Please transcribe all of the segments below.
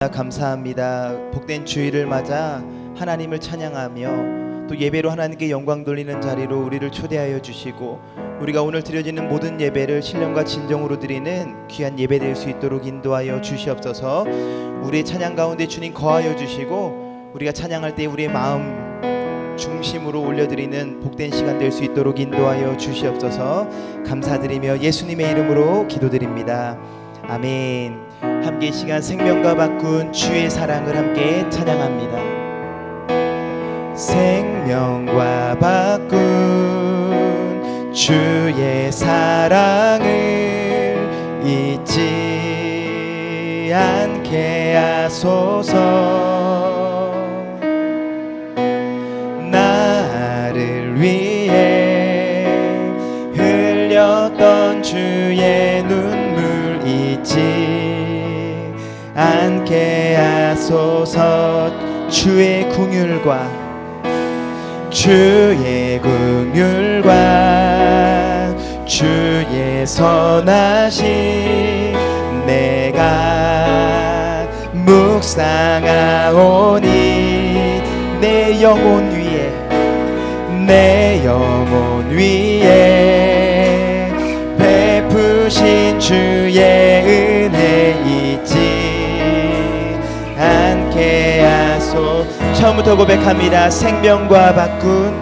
감사합니다. 복된 주일을 맞아 하나님을 찬양하며 또 예배로 하나님께 영광 돌리는 자리로 우리를 초대하여 주시고 우리가 오늘 드려지는 모든 예배를 신령과 진정으로 드리는 귀한 예배 될 수 있도록 인도하여 주시옵소서. 우리의 찬양 가운데 주님 거하여 주시고 우리가 찬양할 때 우리의 마음 중심으로 올려드리는 복된 시간 될 수 있도록 인도하여 주시옵소서. 감사드리며 예수님의 이름으로 기도드립니다. 아멘. 함께 이 시간 생명과 바꾼 주의 사랑을 함께 찬양합니다. 생명과 바꾼 주의 사랑을 잊지 않게 하소서. 나를 위해 흘렸던 주의 눈물 잊지 않게 하소서. 주의 긍휼과 주의 선하심 내가 묵상하오니 내 영혼 위에 베푸신 주의 은혜 잊지 않게 하소. 처음부터 고백합니다. 생명과 바꾼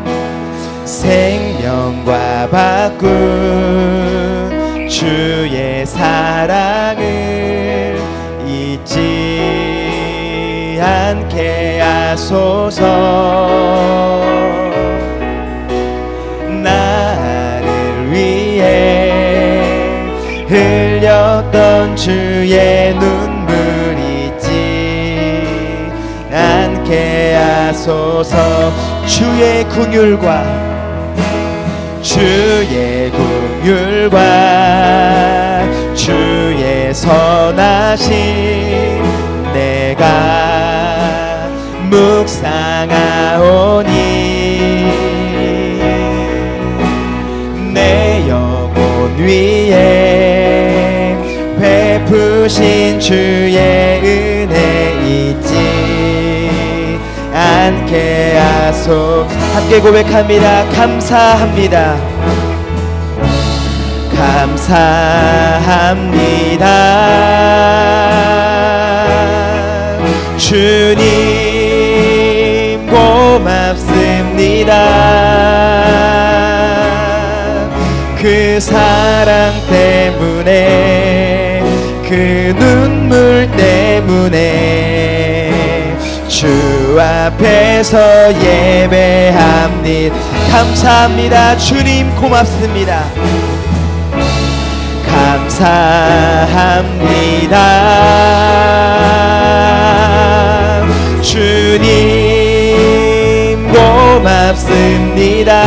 주의 사랑을 잊지 않게 하소서. 나를 위해 흘렸던 주의 눈물 잊지 않게 하소서. 주의 긍휼과 주의 선하심 내가 묵상하오니 내 영혼 위에 베푸신 주의 은혜 잊지 않게 하소. 함께 고백합니다. 감사합니다. 주님 고맙습니다. 그 사랑 때문에 그 눈물 때문에 주 앞에서 예배합니다. 감사합니다. 주님 고맙습니다. 감사합니다. 주님 고맙습니다.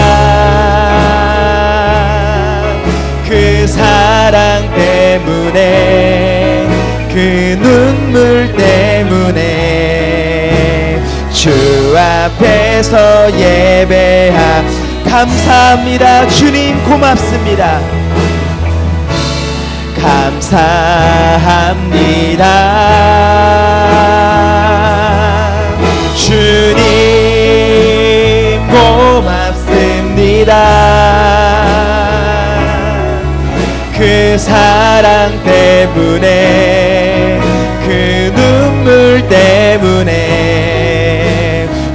그 사랑 때문에 그 눈물 때문에 주 앞에서 감사합니다. 주님 고맙습니다. 감사합니다. 주님 고맙습니다. 그 사랑 때문에 그 눈물 때문에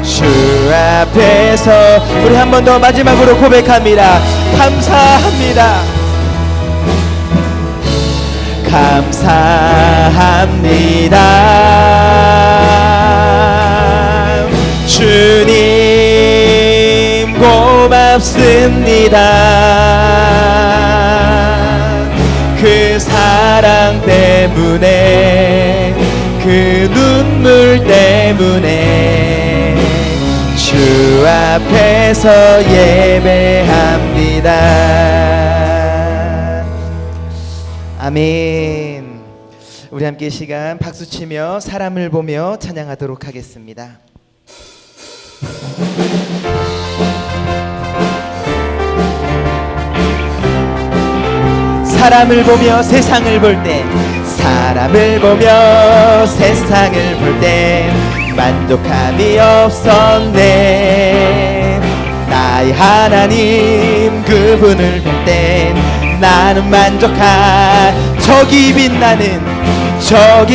주 앞에서 우리 한 번 더 마지막으로 고백합니다. 감사합니다. 감사합니다. 주님 고맙습니다. 그 사랑 때문에 그 눈물 때문에 주 앞에서 예배합니다. 아멘. 우리 함께 시간 박수치며 사람을 보며 찬양하도록 하겠습니다. 사람을 보며 세상을 볼 때 사람을 보며 세상을 볼 땐 만족함이 없었네. 나의 하나님 그분을 볼 땐 나는 만족한 저기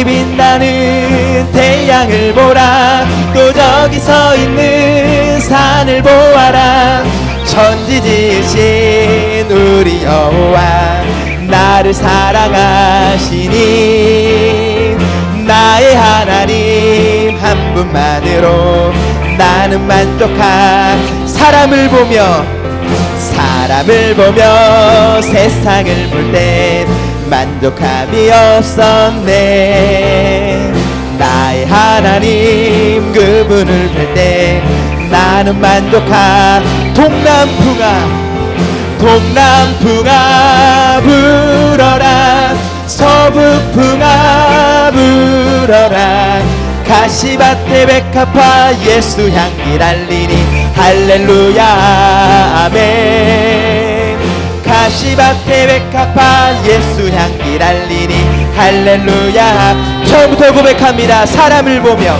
빛나는 태양을 보라. 또 저기 서 있는 산을 보아라. 천지 지으신 우리 여호와 나를 사랑하시니 나의 하나님 한 분만으로 나는 만족한 사람을 보며 세상을 볼 땐 만족함이 없었네. 나의 하나님 그분을 볼 때 나는 만족한 동남풍아 불어라. 서북풍아 불어라. 가시밭에 백합화 예수 향기 날리니 할렐루야 아멘. 가시밭에 백합화 예수 향기 날리니 할렐루야. 처음부터 고백합니다. 사람을 보며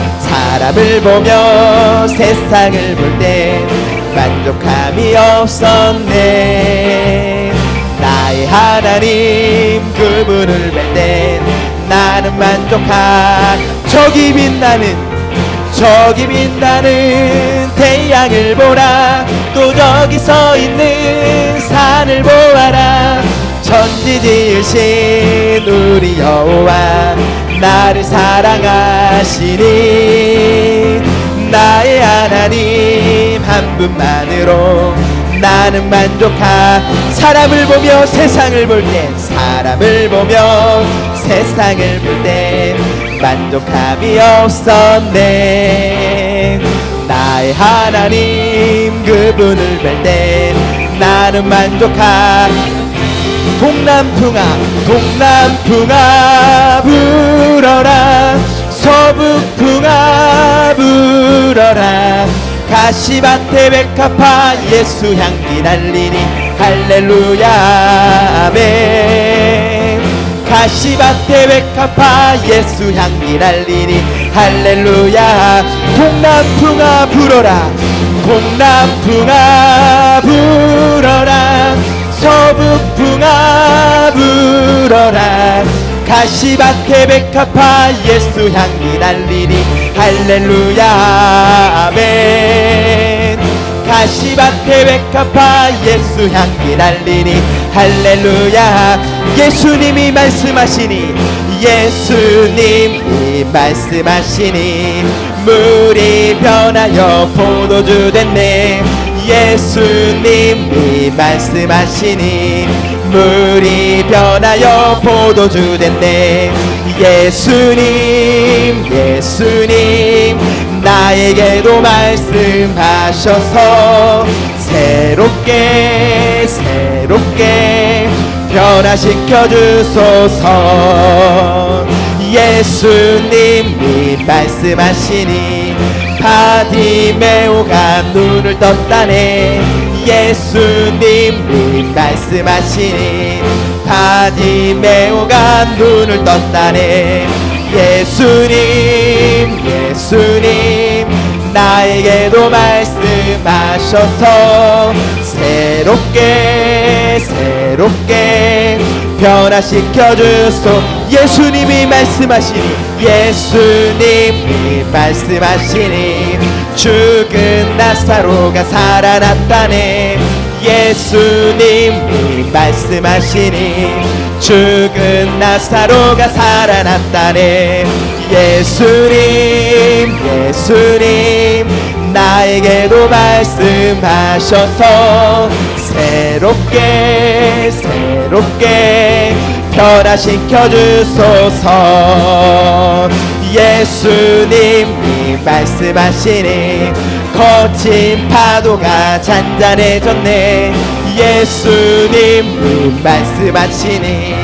세상을 볼 때 만족함이 없었네. 나의 하나님 그분을 볼 땐 나는 만족한 저기 빛나는 태양을 보라. 또 저기 서 있는 산을 보아라. 천지 지으신 우리 여호와 나를 사랑하시니 나의 하나님 한 분만으로 나는 만족한 사람을 보며 세상을 볼 때 만족함이 없었네. 나의 하나님 그분을 볼 때 나는 만족한 동남풍아 불어라. 서북풍아 불어라. 가시밭에 백합화 예수 향기 날리니 할렐루야 아멘. 가시밭에 백합화 예수 향기 날리니 할렐루야. 동남풍아 불어라. 서북풍아 불어라. 가시밭에 백합화 예수 향기 날리니 할렐루야 아멘. 가시밭에 백합화 예수 향기 날리니 할렐루야. 예수님이 말씀하시니 물이 변하여 포도주 됐네. 예수님이 말씀하시니 물이 변하여 포도주 됐네. 예수님 나에게도 말씀하셔서 새롭게 변화시켜 주소서. 예수님이 말씀하시니 바디메오가 눈을 떴다네. 예수님이 말씀하시니 바디메오가 눈을 떴다네. 예수님 나에게도 말씀하셔서 새롭게 변화시켜 주소. 예수님이 말씀하시니 죽은 나사로가 살아났다네. 예수님이 말씀하시니 죽은 나사로가 살아났다네. 예수님 나에게도 말씀하셔서 새롭게 변화시켜 주소서. 예수님이 말씀하시니 거친 파도가 잔잔해졌네. 예수님이 말씀하시니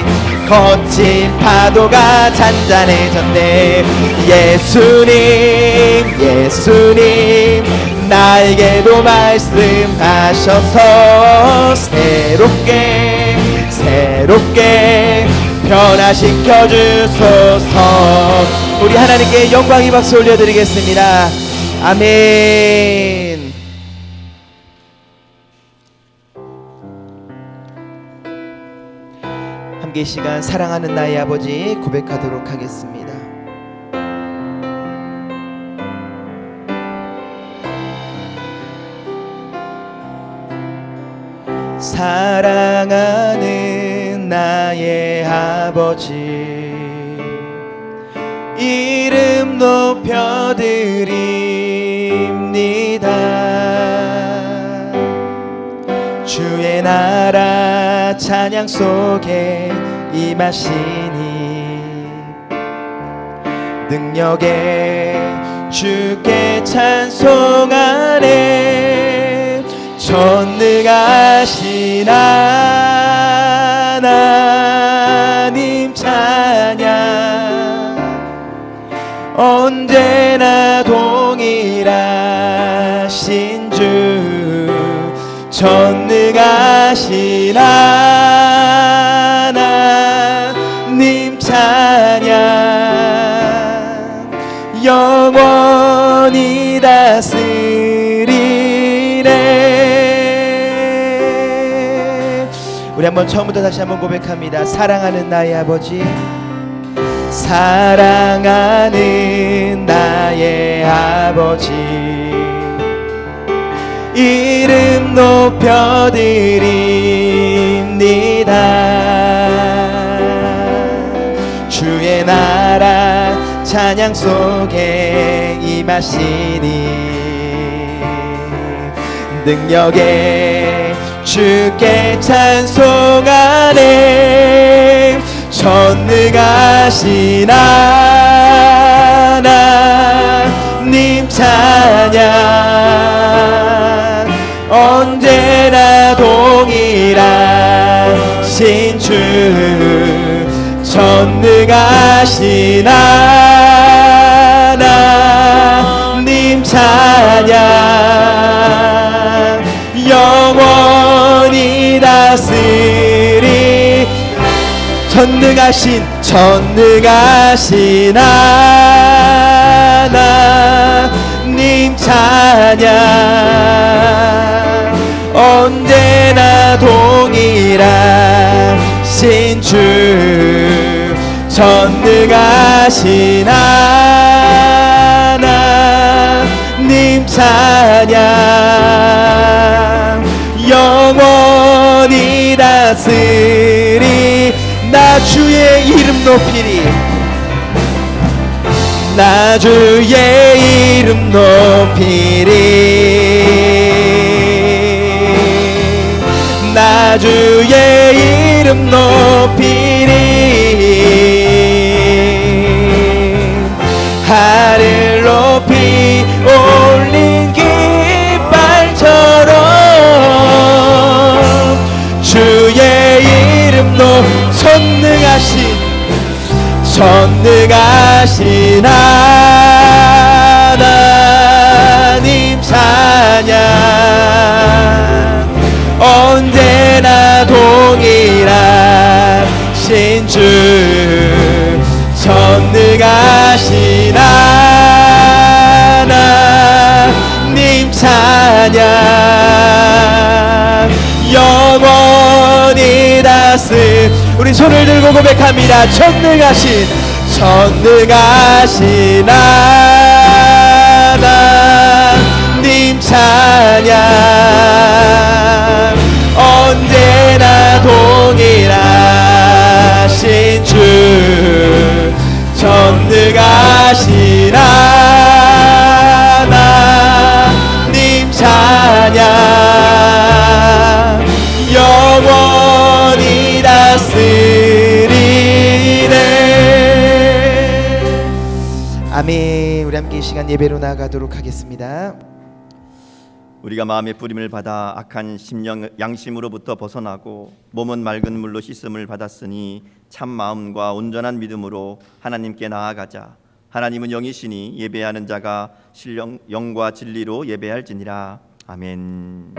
거친 파도가 잔잔해졌네. 예수님 나에게도 말씀하셔서 새롭게 변화시켜 주소서. 우리 하나님께 영광의 박수 올려드리겠습니다. 아멘. 함께 이 시간 사랑하는 나의 아버지 고백하도록 하겠습니다. 사랑하는 나의 아버지, 이름 높여드립니다. 주의 나라 찬양 속에 임하시니 능력에 주께 찬송하네. 전능하신 하나님 찬양, 언제나 동일하신 주. 전능하신 하나님 찬양, 영원히 다스리네. 우리 한번 처음부터 다시 한번 고백합니다. 사랑하는 나의 아버지, 사랑하는 나의 아버지, 이름 높여드립니다. 주의 나라 찬양 속에 임하시니 능력에 주께 찬송하네. 전능하신 하나님 찬양, 언제나 동일하신 주. 전능하신 하나님 찬양, 영원히 다스리. 전능하신 하나님 찬양, 언제나 동일하신 주. 전능하신 하나님 찬양, 영원히 다스리. 나 주의 이름 높이리. 나 주의 이름 높이리. 나 주의 이름 높이리. 하늘 높이 올린 깃발처럼 주의 이름 전능하신 하나님 찬양, 언제나 동일하신 주. 전능하신 하나님 찬양, 영원히 다스. 우리 손을 들고 고백합니다. 전능하신 하나님 찬양, 언제나 동일하신 주. 전능하신 하나님 찬양, 영원히 다스리네. 아멘. 우리 함께 이 시간 예배로 나아가도록 하겠습니다. 우리가 마음의 뿌림을 받아 악한 심령 양심으로부터 벗어나고 몸은 맑은 물로 씻음을 받았으니 참 마음과 온전한 믿음으로 하나님께 나아가자. 하나님은 영이시니 예배하는 자가 신령 영과 진리로 예배할지니라. 아멘.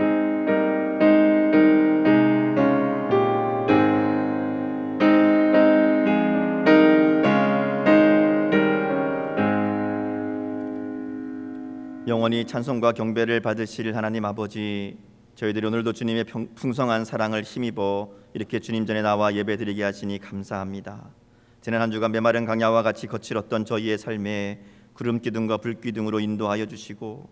영원히 찬송과 경배를 받으실 하나님 아버지, 저희들이 오늘도 주님의 풍성한 사랑을 힘입어 이렇게 주님 전에 나와 예배드리게 하시니 감사합니다. 지난 한 주간 메마른 강야와 같이 거칠었던 저희의 삶에 구름 기둥과 불 기둥으로 인도하여 주시고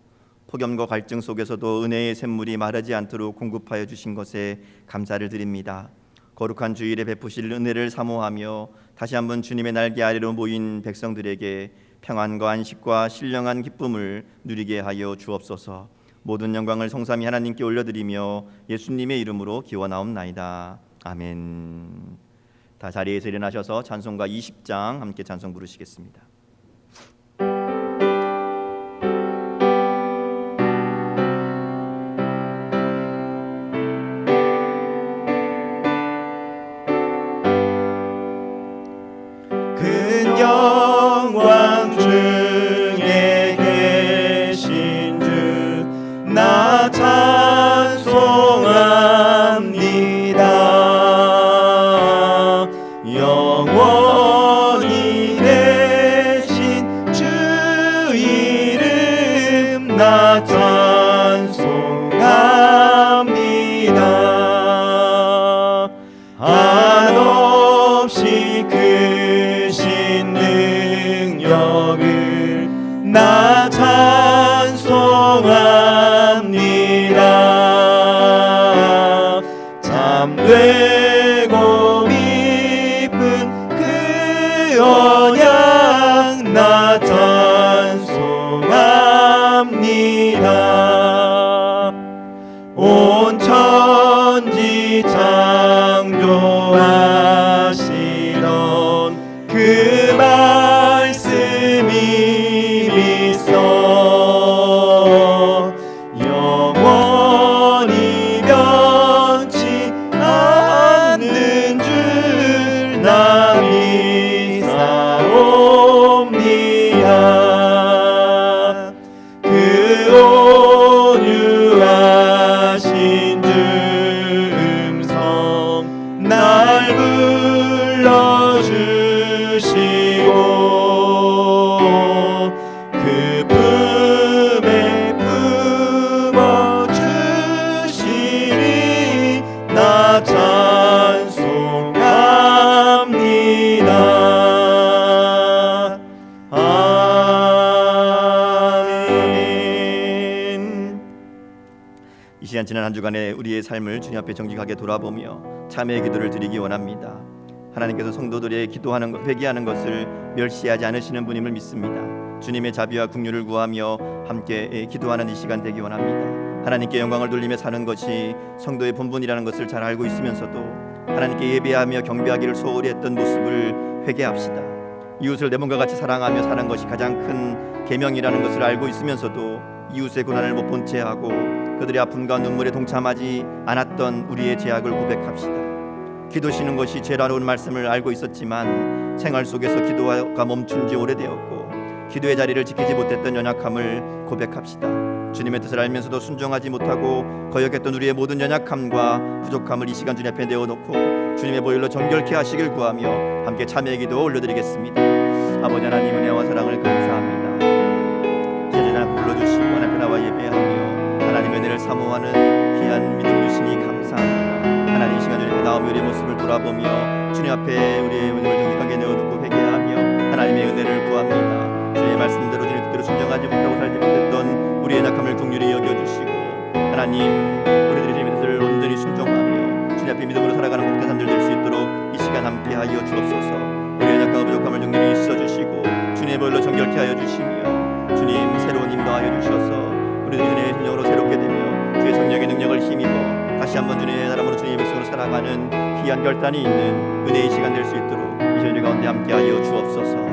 폭염과 갈증 속에서도 은혜의 샘물이 마르지 않도록 공급하여 주신 것에 감사를 드립니다. 거룩한 주일에 베푸실 은혜를 사모하며 다시 한번 주님의 날개 아래로 모인 백성들에게 평안과 안식과 신령한 기쁨을 누리게 하여 주옵소서. 모든 영광을 성삼위 하나님께 올려드리며 예수님의 이름으로 기원하옵나이다. 아멘. 다 자리에서 일어나셔서 찬송가 20장 함께 찬송 부르시겠습니다. 큰 영광 중에 계신 주 나 찬송합니다. 영원히 계신 주 이름 나 찬송합니다. 한없이 크신 능력을 나 찬송합니다. 참되고 깊은 그 언약 나 찬송합니다. 온 천지 창조하시던 그 말씀이 있어 영원히 변치 않는 줄 나 믿사옵니다. 그 온유하신 주 음성 날 불러주시고 그 품에 품어주시니 나 찬송합니다. 아멘. 이 시간 지난 한 주간의 우리의 삶을 주님 앞에 정직하게 돌아보며 참회의 기도를 드리기 원합니다. 하나님께서 성도들의 기도하는 것, 회개하는 것을 멸시하지 않으시는 분임을 믿습니다. 주님의 자비와 긍휼을 구하며 함께 기도하는 이 시간 되기 원합니다. 하나님께 영광을 돌리며 사는 것이 성도의 본분이라는 것을 잘 알고 있으면서도 하나님께 예배하며 경배하기를 소홀히 했던 모습을 회개합시다. 이웃을 내 몸과 같이 사랑하며 사는 것이 가장 큰 계명이라는 것을 알고 있으면서도 이웃의 고난을 못 본 채 하고 그들의 아픔과 눈물에 동참하지 않았던 우리의 죄악을 고백합시다. 기도시는 것이 죄라는 말씀을 알고 있었지만 생활 속에서 기도가 멈춘 지 오래되었고 기도의 자리를 지키지 못했던 연약함을 고백합시다. 주님의 뜻을 알면서도 순종하지 못하고 거역했던 우리의 모든 연약함과 부족함을 이 시간 주님 앞에 내어놓고 주님의 보혈로 정결케 하시길 구하며 함께 참회의 기도 올려드리겠습니다. 아버지 하나님 은혜와 사랑을 감사합니다. 제주님 앞에 불러주시고 하나님 나와 예배하며 하나님 은혜를 사모하는 귀한 믿음 주시니 감사합니다. 하나님 이 시간 주님 앞에 나오며 우리의 모습을 돌아보며 주님 앞에 우리의 은혜를 정직하게 내어놓고 회개하며 하나님의 은혜를 구합니다. 주의 말씀대로 주님 뜻대로 순종하지 못하고 살지 못했던 우리의 약함을 긍휼히 여겨주시고 하나님 우리들이 주님의 뜻을 온전히 순종하며 주님 앞에 믿음으로 살아가는 복된 삶들 될 수 있도록 이 시간 함께하여 주옵소서. 우리의 약함과 부족함을 긍휼히 씻어주시고 주님의 보혈로 정결케 하여 주시며 주님 새로운 인도하여 주셔서 우리들이 주님의 심령으로 새롭게 되며 주의 성령의 능력을 힘입어 다시 한번 주님의 사람으로 주님의 백성으로 살아가는 귀한 결단이 있는 은혜의 시간 될 수 있도록 이 저녁 가운데 함께하여 주옵소서.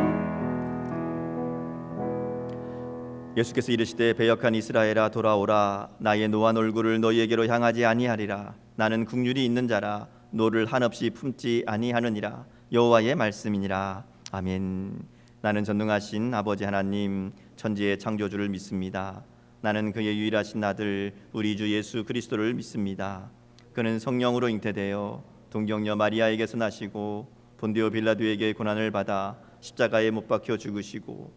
예수께서 이르시되 배역한 이스라엘아 돌아오라. 나의 노한 얼굴을 너희에게로 향하지 아니하리라. 나는 긍휼이 있는 자라. 노를 한없이 품지 아니하느니라. 여호와의 말씀이니라. 아멘. 나는 전능하신 아버지 하나님 천지의 창조주를 믿습니다. 나는 그의 유일하신 아들 우리 주 예수 그리스도를 믿습니다. 그는 성령으로 잉태되어 동정녀 마리아에게서 나시고 본디오 빌라도에게 고난을 받아 십자가에 못 박혀 죽으시고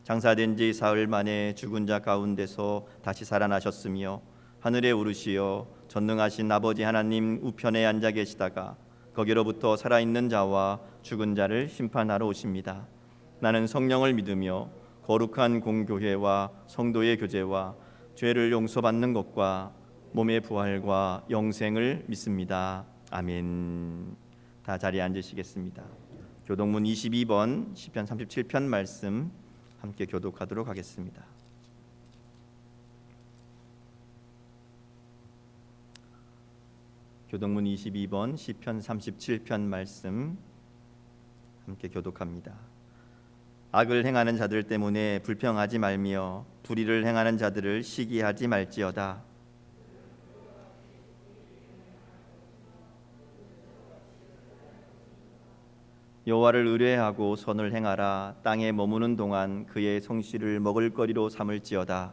장사된 지 사흘 만에 죽은 자 가운데서 다시 살아나셨으며 하늘에 오르시어 전능하신 아버지 하나님 우편에 앉아 계시다가 거기로부터 살아있는 자와 죽은 자를 심판하러 오십니다. 나는 성령을 믿으며 거룩한 공교회와 성도의 교제와 죄를 용서받는 것과 몸의 부활과 영생을 믿습니다. 아멘. 다 자리에 앉으시겠습니다. 교독문 22번 시편 37편 말씀 함께 교독하도록 하겠습니다. 교독문 22번 시편 37편 말씀 함께 교독합니다. 악을 행하는 자들 때문에 불평하지 말며 불의를 행하는 자들을 시기하지 말지어다. 여호와를 의뢰하고 선을 행하라. 땅에 머무는 동안 그의 성실을 먹을거리로 삼을지어다.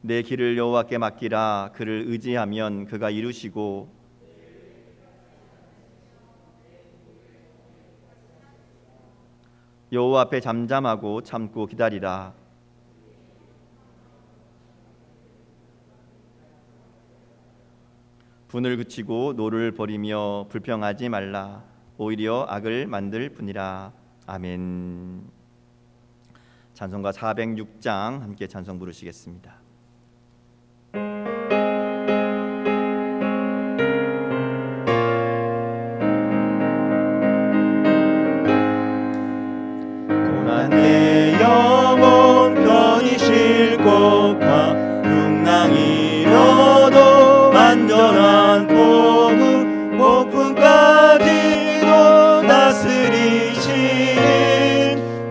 내 길을 여호와께 맡기라. 그를 의지하면 그가 이루시고 여호와 앞에 잠잠하고 참고 기다리라. 분을 그치고 노를 버리며 불평하지 말라. 오히려 악을 만들 뿐이라. 아멘. 찬송가 406장 함께 찬송 부르시겠습니다. 고난 내 영혼 편히 쉴 곳과 풍랑이 일어도 안전한 복음 폭풍까지도 다스리시는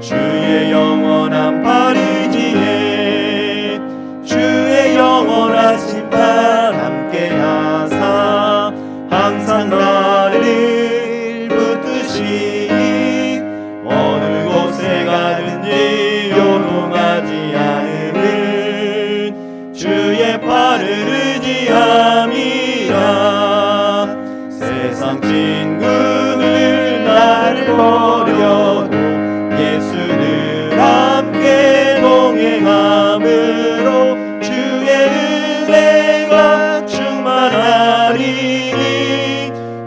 주의 영원한 발의지에 주의 영원한 심판 함께하사 항상 나를 붙드시니 어느 곳에 가든지 요동하지 않음은 주의 팔을 의지함이라. 세상 친구들 나를 버려도 예수는 함께 동행함으로 주의 은혜가 충만하리니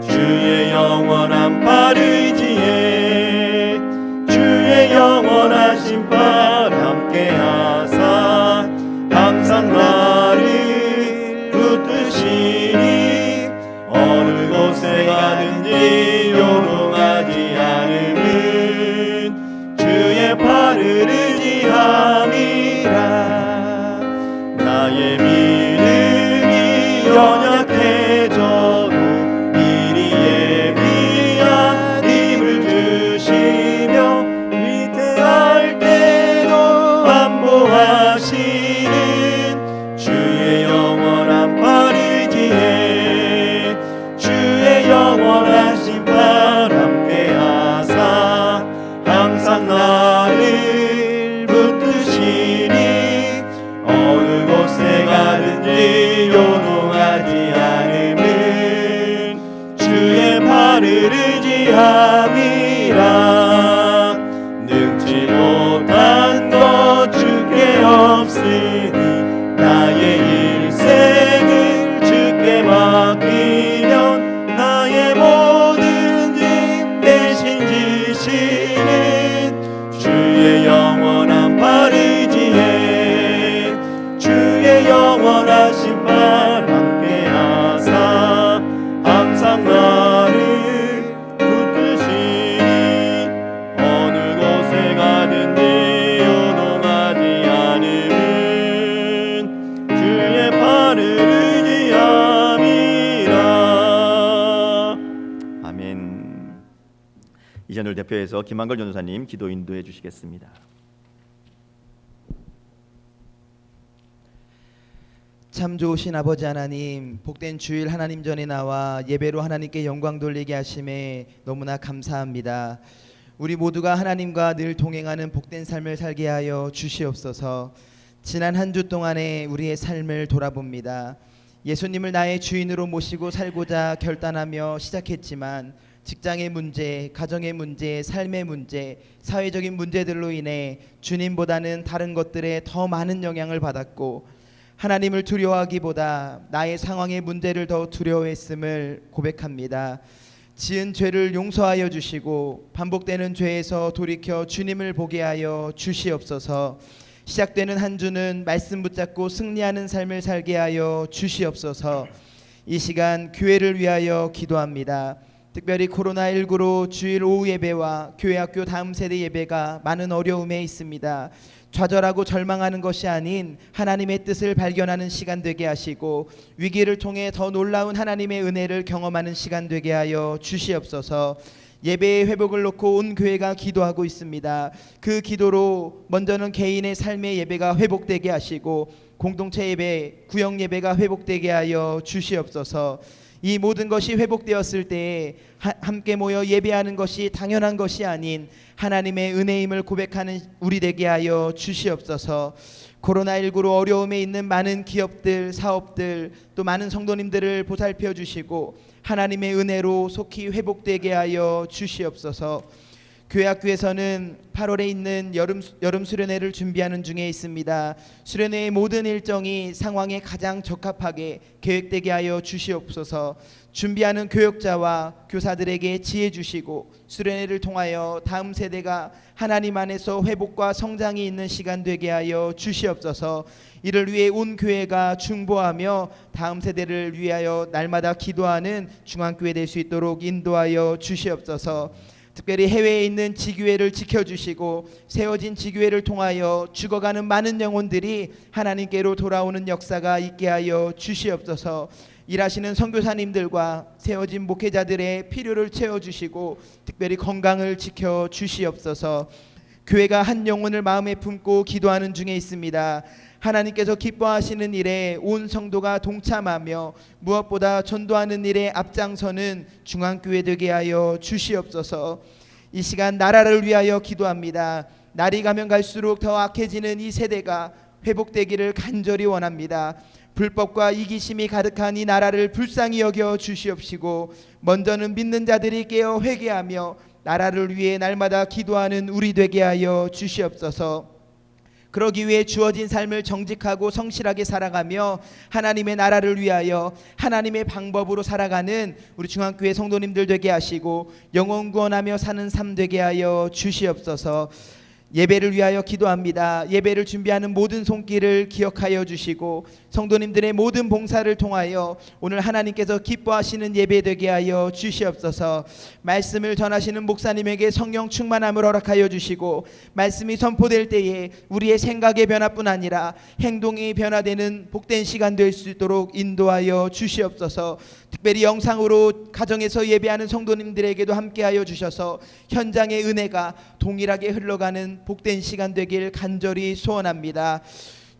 주의 영원한 팔 의지에 주의 영원한 심판 함께하사 항상 나를 붙드시니 어느 곳에 가든지 요동하지 않음은 주의 팔을 의지함이라. 나의 믿음이 연약해져도 미리 예비한 힘을 주시며 위태할 때도 안보하시는 주의 영원한 팔 의지에 주의 영원한 심판 함께하사 항상 나를 붙드시니 어느 곳에 가든지 요동하지 않음은 주의 팔을 의지함이라. 능치 못한 것 주께 없으니 나의 일생을 주께 맡기면 나의 모든 짐 대신 지시는 주의 영원한 팔 의지에 주의 영원한 심판 함께하사 항상 나를 붙드시니 어느 곳에 가든지 요동하지 않음은 주의 팔을 의지함이라. 아멘. 이 잔을 대표해서 김한걸 전도사님 기도 인도해 주시겠습니다. 참 좋으신 아버지 하나님, 복된 주일 하나님 전에 나와 예배로 하나님께 영광 돌리게 하심에 너무나 감사합니다. 우리 모두가 하나님과 늘 동행하는 복된 삶을 살게 하여 주시옵소서. 지난 한 주 동안에 우리의 삶을 돌아봅니다. 예수님을 나의 주인으로 모시고 살고자 결단하며 시작했지만 직장의 문제, 가정의 문제, 삶의 문제, 사회적인 문제들로 인해 주님보다는 다른 것들에 더 많은 영향을 받았고 하나님을 두려워하기보다 나의 상황의 문제를 더 두려워했음을 고백합니다. 지은 죄를 용서하여 주시고 반복되는 죄에서 돌이켜 주님을 보게 하여 주시옵소서. 시작되는 한 주는 말씀 붙잡고 승리하는 삶을 살게 하여 주시옵소서. 이 시간 교회를 위하여 기도합니다. 특별히 코로나19로 주일 오후 예배와 교회 학교 다음 세대 예배가 많은 어려움에 있습니다. 좌절하고 절망하는 것이 아닌 하나님의 뜻을 발견하는 시간 되게 하시고 위기를 통해 더 놀라운 하나님의 은혜를 경험하는 시간 되게 하여 주시옵소서. 예배의 회복을 놓고 온 교회가 기도하고 있습니다. 그 기도로 먼저는 개인의 삶의 예배가 회복되게 하시고 공동체 예배, 구역 예배가 회복되게 하여 주시옵소서. 이 모든 것이 회복되었을 때에 함께 모여 예배하는 것이 당연한 것이 아닌 하나님의 은혜임을 고백하는 우리 되게 하여 주시옵소서. 코로나19로 어려움에 있는 많은 기업들, 사업들, 또 많은 성도님들을 보살펴 주시고 하나님의 은혜로 속히 회복되게 하여 주시옵소서. 교회 학교에서는 8월에 있는 여름 수련회를 준비하는 중에 있습니다. 수련회의 모든 일정이 상황에 가장 적합하게 계획되게 하여 주시옵소서. 준비하는 교역자와 교사들에게 지혜 주시고 수련회를 통하여 다음 세대가 하나님 안에서 회복과 성장이 있는 시간 되게 하여 주시옵소서. 이를 위해 온 교회가 중보하며 다음 세대를 위하여 날마다 기도하는 중앙교회 될 수 있도록 인도하여 주시옵소서. 특별히 해외에 있는 지교회를 지켜주시고 세워진 지교회를 통하여 죽어가는 많은 영혼들이 하나님께로 돌아오는 역사가 있게 하여 주시옵소서. 일하시는 선교사님들과 세워진 목회자들의 필요를 채워주시고 특별히 건강을 지켜주시옵소서. 교회가 한 영혼을 마음에 품고 기도하는 중에 있습니다. 하나님께서 기뻐하시는 일에 온 성도가 동참하며 무엇보다 전도하는 일에 앞장서는 중앙교회 되게 하여 주시옵소서. 이 시간 나라를 위하여 기도합니다. 날이 가면 갈수록 더 악해지는 이 세대가 회복되기를 간절히 원합니다. 불법과 이기심이 가득한 이 나라를 불쌍히 여겨 주시옵시고 먼저는 믿는 자들이 깨어 회개하며 나라를 위해 날마다 기도하는 우리 되게 하여 주시옵소서. 그러기 위해 주어진 삶을 정직하고 성실하게 살아가며 하나님의 나라를 위하여 하나님의 방법으로 살아가는 우리 중앙교회 성도님들 되게 하시고 영혼 구원하며 사는 삶 되게 하여 주시옵소서. 예배를 위하여 기도합니다. 예배를 준비하는 모든 손길을 기억하여 주시고 성도님들의 모든 봉사를 통하여 오늘 하나님께서 기뻐하시는 예배 되게 하여 주시옵소서. 말씀을 전하시는 목사님에게 성령 충만함을 허락하여 주시고 말씀이 선포될 때에 우리의 생각의 변화뿐 아니라 행동이 변화되는 복된 시간 될 수 있도록 인도하여 주시옵소서. 특별히 영상으로 가정에서 예배하는 성도님들에게도 함께하여 주셔서 현장의 은혜가 동일하게 흘러가는 복된 시간 되길 간절히 소원합니다.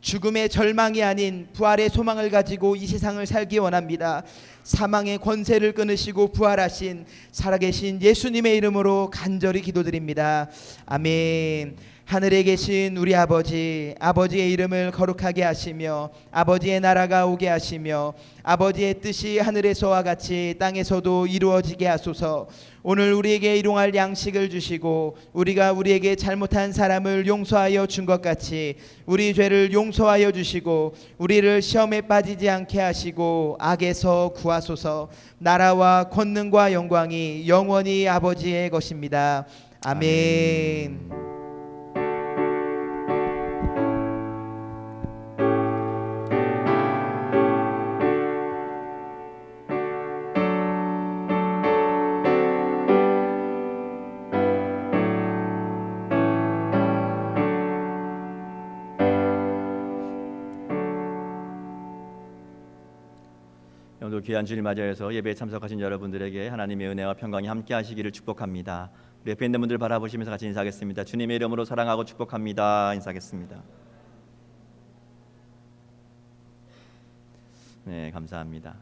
죽음의 절망이 아닌 부활의 소망을 가지고 이 세상을 살기 원합니다. 사망의 권세를 끊으시고 부활하신 살아계신 예수님의 이름으로 간절히 기도드립니다. 아멘. 하늘에 계신 우리 아버지, 아버지의 이름을 거룩하게 하시며 아버지의 나라가 오게 하시며 아버지의 뜻이 하늘에서와 같이 땅에서도 이루어지게 하소서. 오늘 우리에게 일용할 양식을 주시고 우리가 우리에게 잘못한 사람을 용서하여 준 것 같이 우리 죄를 용서하여 주시고 우리를 시험에 빠지지 않게 하시고 악에서 구하소서. 나라와 권능과 영광이 영원히 아버지의 것입니다. 아멘. 오늘 귀한 주일 맞이해서 예배에 참석하신 여러분들에게 하나님의 은혜와 평강이 함께 하시기를 축복합니다. 우리 옆에 있는 분들 바라보시면서 같이 인사하겠습니다. 주님의 이름으로 사랑하고 축복합니다. 인사하겠습니다. 네, 감사합니다.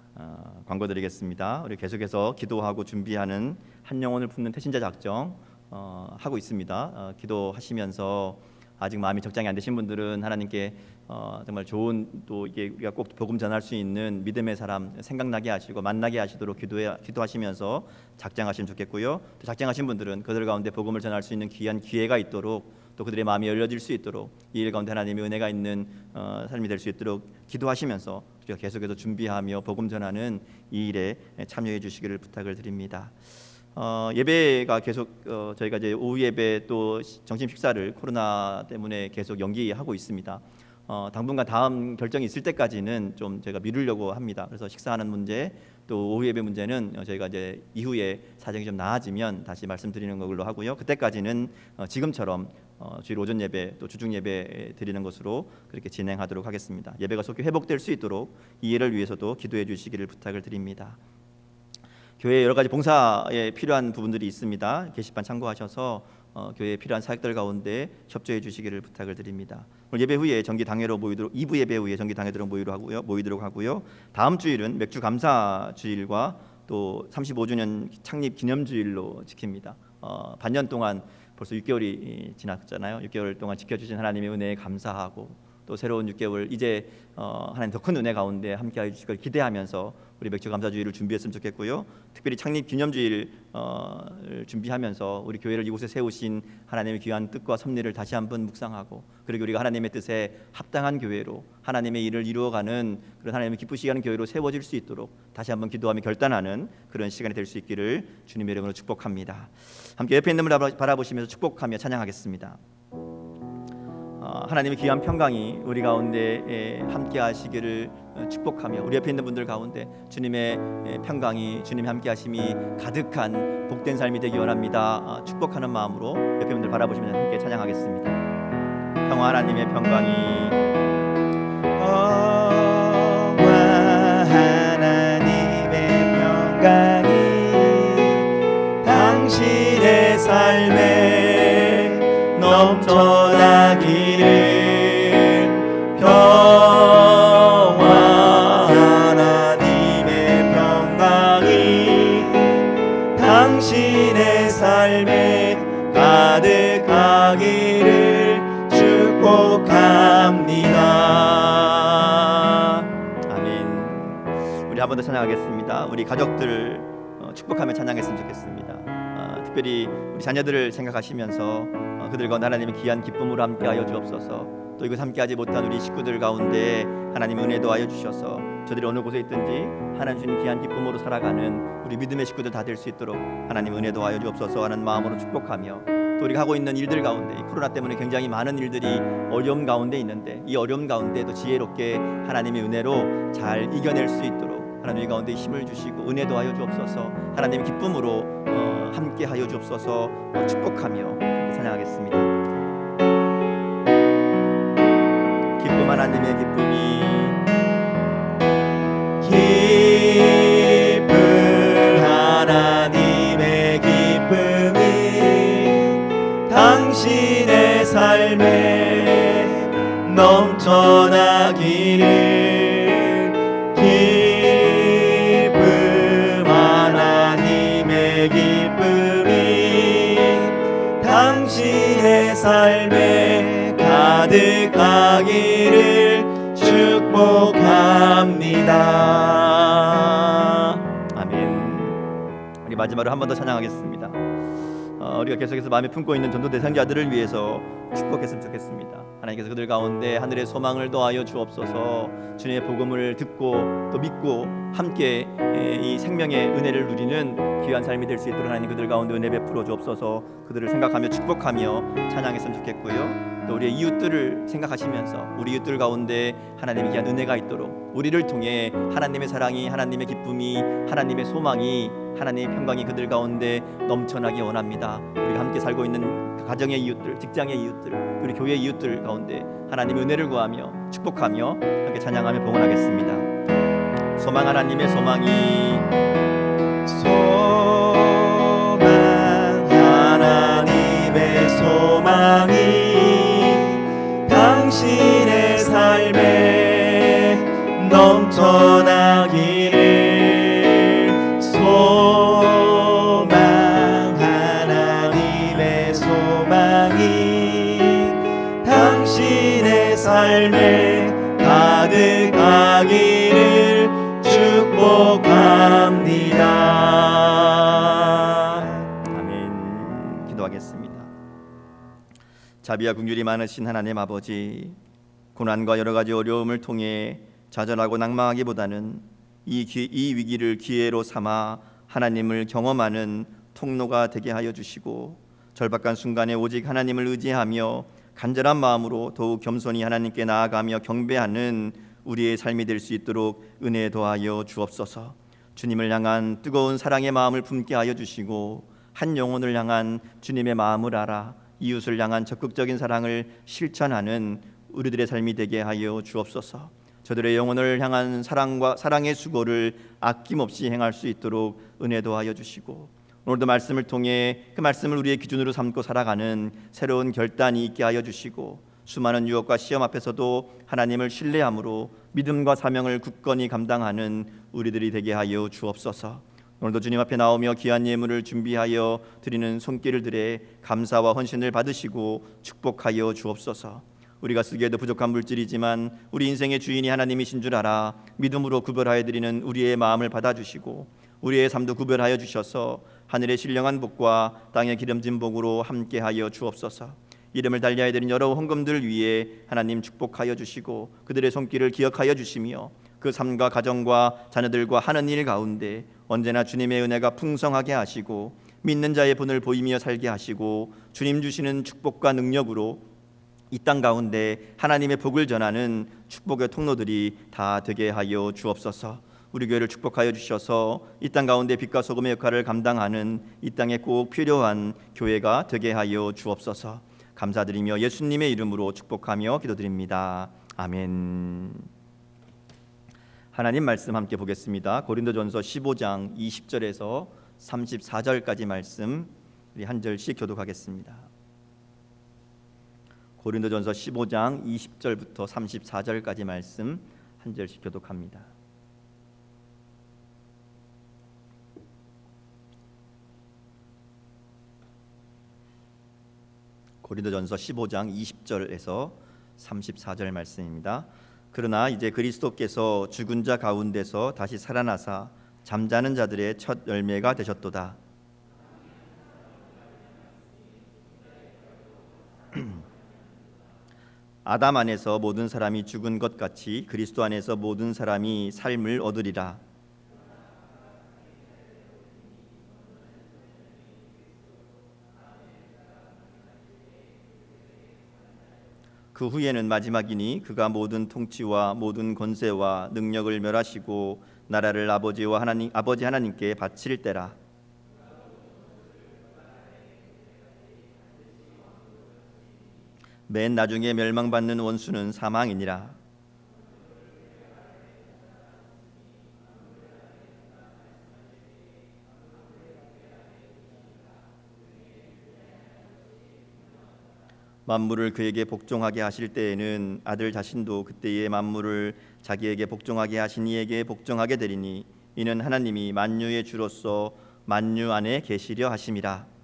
광고 드리겠습니다. 우리 계속해서 기도하고 준비하는 한 영혼을 품는 태신자 작정 하고 있습니다. 기도하시면서 아직 마음이 적장이 안 되신 분들은 하나님께 정말 좋은 또 이게 우리가 꼭 복음 전할 수 있는 믿음의 사람 생각나게 하시고 만나게 하시도록 기도하시면서 작정하시면 좋겠고요. 또 작정하신 분들은 그들 가운데 복음을 전할 수 있는 귀한 기회가 있도록 또 그들의 마음이 열려질 수 있도록 이 일 가운데 하나님의 은혜가 있는 삶이 될 수 있도록 기도하시면서 우리가 계속해서 준비하며 복음 전하는 이 일에 참여해 주시기를 부탁을 드립니다. 예배가 계속 저희가 이제 오후 예배 또 점심 식사를 코로나 때문에 계속 연기하고 있습니다. 당분간 다음 결정이 있을 때까지는 좀 저희가 미루려고 합니다. 그래서 식사하는 문제 또 오후 예배 문제는 저희가 이제 이후에 사정이 좀 나아지면 다시 말씀드리는 걸로 하고요. 그때까지는 지금처럼 주일 오전 예배 또 주중 예배 드리는 것으로 그렇게 진행하도록 하겠습니다. 예배가 속히 회복될 수 있도록 이 일을 위해서도 기도해 주시기를 부탁을 드립니다. 교회에 여러 가지 봉사에 필요한 부분들이 있습니다. 게시판 참고하셔서 교회에 필요한 사역들 가운데 협조해 주시기를 부탁을 드립니다. 오늘 예배 후에 정기 당회로 모이도록 2부 예배 후에 정기 당회로 모이도록 하고요. 다음 주일은 맥주 감사 주일과 또 35주년 창립 기념 주일로 지킵니다. 반년 동안 벌써 6개월이 지났잖아요. 6개월 동안 지켜주신 하나님의 은혜에 감사하고 또 새로운 6개월 이제 하나님 더 큰 은혜 가운데 함께하여 주실 걸 기대하면서 우리 맥주 감사주일을 준비했으면 좋겠고요. 특별히 창립 기념주일 준비하면서 우리 교회를 이곳에 세우신 하나님의 귀한 뜻과 섭리를 다시 한번 묵상하고 그리고 우리가 하나님의 뜻에 합당한 교회로 하나님의 일을 이루어가는 그런 하나님의 기쁘시게 하는 교회로 세워질 수 있도록 다시 한번 기도하며 결단하는 그런 시간이 될 수 있기를 주님의 이름으로 축복합니다. 함께 옆에 있는 분을 바라보시면서 축복하며 찬양하겠습니다. 하나님의 귀한 평강이 우리 가운데 함께 하시기를 축복하며 우리 옆에 있는 분들 가운데 주님의 평강이 주님의 함께 하심이 가득한 복된 삶이 되기 원합니다. 축복하는 마음으로 옆에 분들 바라보시면서 함께 찬양하겠습니다. 평화 하나님의 평강이 하나님의 평강이 당신의 삶에 넘쳐나기를 평화 하나님의 평강이 당신의 삶에 가득하기를 축복합니다. 아멘. 우리 한 번 더 찬양하겠습니다. 우리 가족들 축복하며 찬양했으면 좋겠습니다. 특별히 우리 자녀들을 생각하시면서 그들과 하나님의 귀한 기쁨으로 함께하여 주옵소서. 또 이곳 함께하지 못한 우리 식구들 가운데 하나님 은혜 도와여 주셔서 저들이 어느 곳에 있든지 하나님 주님 귀한 기쁨으로 살아가는 우리 믿음의 식구들 다 될 수 있도록 하나님 은혜 도와여 주옵소서 하는 마음으로 축복하며 또 우리가 하고 있는 일들 가운데 이 코로나 때문에 굉장히 많은 일들이 어려움 가운데 있는데 이 어려움 가운데도 지혜롭게 하나님의 은혜로 잘 이겨낼 수 있도록 하나님 가운데 힘을 주시고 은혜 도와여 주옵소서. 하나님의 기쁨으로 함께하여 주옵소서. 축복하며 찬양하겠습니다. 기쁨 하나님의 기쁨이 기쁨 하나님의 기쁨이 당신의 삶에 넘쳐나기를 기쁨 하나님의 기쁨이 당신의 삶에 가득하기를 축복합니다. 아멘. 우리 마지막으로 한 번 더 찬양하겠습니다. 우리가 계속해서 마음에 품고 있는 전도 대상자들을 위해서 축복했으면 좋겠습니다. 하나님께서 그들 가운데 하늘의 소망을 더하여 주옵소서. 주님의 복음을 듣고 또 믿고 함께 이 생명의 은혜를 누리는 귀한 삶이 될 수 있도록 하나님 그들 가운데 은혜 베풀어 주옵소서. 그들을 생각하며 축복하며 찬양했으면 좋겠고요. 또 우리의 이웃들을 생각하시면서 우리 이웃들 가운데 하나님의 귀한 은혜가 있도록 우리를 통해 하나님의 사랑이 하나님의 기쁨이 하나님의 소망이 하나님의 평강이 그들 가운데 넘쳐나기 원합니다. 우리가 함께 살고 있는 가정의 이웃들, 직장의 이웃들, 우리 교회 이웃들 가운데 하나님의 은혜를 구하며 축복하며 함께 찬양하며 봉헌하겠습니다. 소망 하나님의 소망이 소망 하나님의 소망이 당신의 삶에 넘쳐나기를 소망 하나님의 소망이 삶에 가득하기를 축복합니다. 아멘. 기도하겠습니다. 자비와 긍휼이 많으신 하나님 아버지, 고난과 여러 가지 어려움을 통해 좌절하고 낭망하기보다는 이 위기를 기회로 삼아 하나님을 경험하는 통로가 되게 하여 주시고, 절박한 순간에 오직 하나님을 의지하며 간절한 마음으로 더욱 겸손히 하나님께 나아가며 경배하는 우리의 삶이 될 수 있도록 은혜 더하여 주옵소서. 주님을 향한 뜨거운 사랑의 마음을 품게 하여 주시고, 한 영혼을 향한 주님의 마음을 알아 이웃을 향한 적극적인 사랑을 실천하는 우리들의 삶이 되게 하여 주옵소서. 저들의 영혼을 향한 사랑의 수고를 아낌없이 행할 수 있도록 은혜 더하여 주시고, 오늘도 말씀을 통해 그 말씀을 우리의 기준으로 삼고 살아가는 새로운 결단이 있게 하여 주시고, 수많은 유혹과 시험 앞에서도 하나님을 신뢰함으로 믿음과 사명을 굳건히 감당하는 우리들이 되게 하여 주옵소서. 오늘도 주님 앞에 나오며 귀한 예물을 준비하여 드리는 손길을 들에 감사와 헌신을 받으시고 축복하여 주옵소서. 우리가 쓰기에도 부족한 물질이지만 우리 인생의 주인이 하나님이신 줄 알아 믿음으로 구별하여 드리는 우리의 마음을 받아주시고, 우리의 삶도 구별하여 주셔서 하늘의 신령한 복과 땅의 기름진 복으로 함께하여 주옵소서. 이름을 달리하여 드린 여러 헌금들 위에 하나님 축복하여 주시고, 그들의 손길을 기억하여 주시며 그 삶과 가정과 자녀들과 하는 일 가운데 언제나 주님의 은혜가 풍성하게 하시고, 믿는 자의 본을 보이며 살게 하시고, 주님 주시는 축복과 능력으로 이 땅 가운데 하나님의 복을 전하는 축복의 통로들이 다 되게 하여 주옵소서. 우리 교회를 축복하여 주셔서 이 땅 가운데 빛과 소금의 역할을 감당하는 이 땅에 꼭 필요한 교회가 되게 하여 주옵소서. 감사드리며 예수님의 이름으로 축복하며 기도드립니다. 아멘. 하나님 말씀 함께 보겠습니다. 고린도전서 15장 20절에서 34절까지 말씀 우리 한 절씩 교독하겠습니다. 고린도전서 15장 20절부터 34절까지 말씀 한 절씩 교독합니다. 고린도전서 15장 20절에서 34절 말씀입니다. 그러나 이제 그리스도께서 죽은 자 가운데서 다시 살아나사 잠자는 자들의 첫 열매가 되셨도다. 아담 안에서 모든 사람이 죽은 것 같이 그리스도 안에서 모든 사람이 삶을 얻으리라. 그 후에는 마지막이니 그가 모든 통치와 모든 권세와 능력을 멸하시고 나라를 아버지 하나님께 바칠 때라. 맨 나중에 멸망받는 원수는 사망이니라. 만물을 그에게 복종하게 하실 때에는 아들 자신도 그때의 만물을 자기에게 복종하게 하신 이에게 복종하게 되리니 이는 하나님이 만유의 주로서 만유 안에 계시려 하심이라.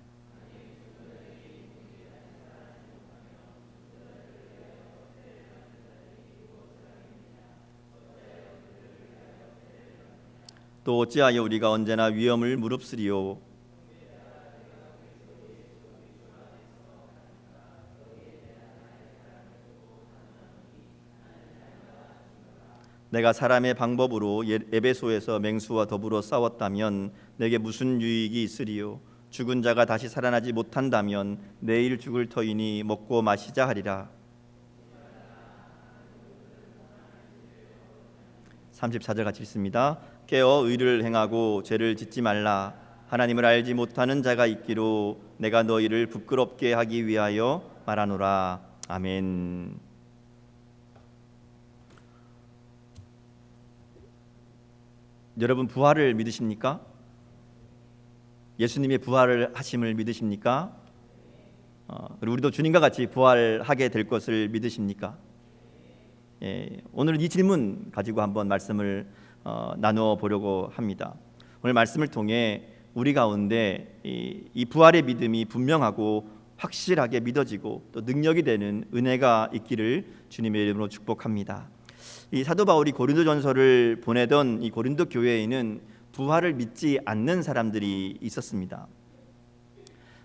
또 어찌하여 우리가 언제나 위험을 무릅쓰리요. 내가 사람의 방법으로 에베소에서 맹수와 더불어 싸웠다면 내게 무슨 유익이 있으리요. 죽은 자가 다시 살아나지 못한다면 내일 죽을 터이니 먹고 마시자 하리라. 34절 같이 읽습니다. 깨어 의를 행하고 죄를 짓지 말라. 하나님을 알지 못하는 자가 있기로 내가 너희를 부끄럽게 하기 위하여 말하노라. 아멘. 여러분 부활을 믿으십니까? 예수님의 부활을 하심을 믿으십니까? 그리고 우리도 주님과 같이 부활하게 될 것을 믿으십니까? 오늘은 이 질문 가지고 한번 말씀을 나누어 보려고 합니다. 오늘 말씀을 통해 우리 가운데 이 부활의 믿음이 분명하고 확실하게 믿어지고 또 능력이 되는 은혜가 있기를 주님의 이름으로 축복합니다. 이 사도 바울이 고린도전서를 보내던 이 고린도 교회에는 부활을 믿지 않는 사람들이 있었습니다.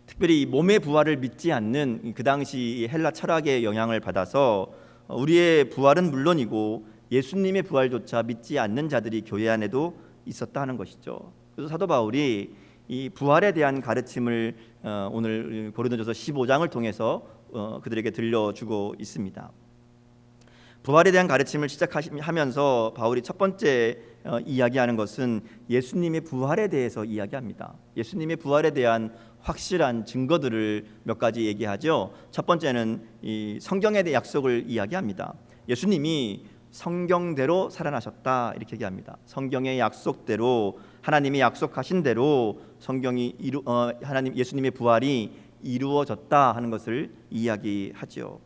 특별히 몸의 부활을 믿지 않는 그 당시 헬라 철학의 영향을 받아서 우리의 부활은 물론이고 예수님의 부활조차 믿지 않는 자들이 교회 안에도 있었다 하는 것이죠. 그래서 사도 바울이 이 부활에 대한 가르침을 오늘 고린도전서 15장을 통해서 그들에게 들려주고 있습니다. 부활에 대한 가르침을 시작하면서 바울이 첫 번째 이야기하는 것은 예수님의 부활에 대해서 이야기합니다. 예수님의 부활에 대한 확실한 증거들을 몇 가지 얘기하죠. 첫 번째는 이 성경에 대한 약속을 이야기합니다. 예수님이 성경대로 살아나셨다 이렇게 얘기합니다. 성경의 약속대로 하나님이 약속하신 대로 하나님 예수님의 부활이 이루어졌다 하는 것을 이야기하죠.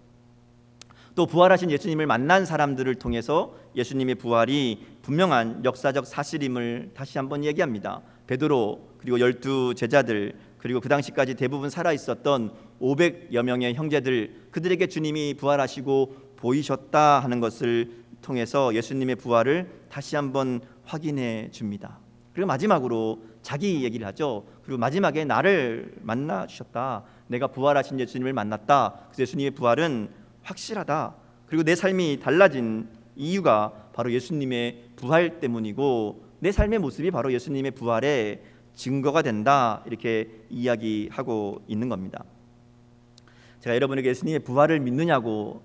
또 부활하신 예수님을 만난 사람들을 통해서 예수님의 부활이 분명한 역사적 사실임을 다시 한번 얘기합니다. 베드로 그리고 12 제자들 그리고 그 당시까지 대부분 살아 있었던 500여 명의 형제들 그들에게 주님이 부활하시고 보이셨다 하는 것을 통해서 예수님의 부활을 다시 한번 확인해 줍니다. 그리고 마지막으로 자기 얘기를 하죠. 그리고 마지막에 나를 만나 주셨다. 내가 부활하신 예수님을 만났다. 그래서 예수님의 부활은 확실하다. 그리고 내 삶이 달라진 이유가 바로 예수님의 부활 때문이고 내 삶의 모습이 바로 예수님의 부활의 증거가 된다. 이렇게 이야기하고 있는 겁니다. 제가 여러분에게 예수님의 부활을 믿느냐고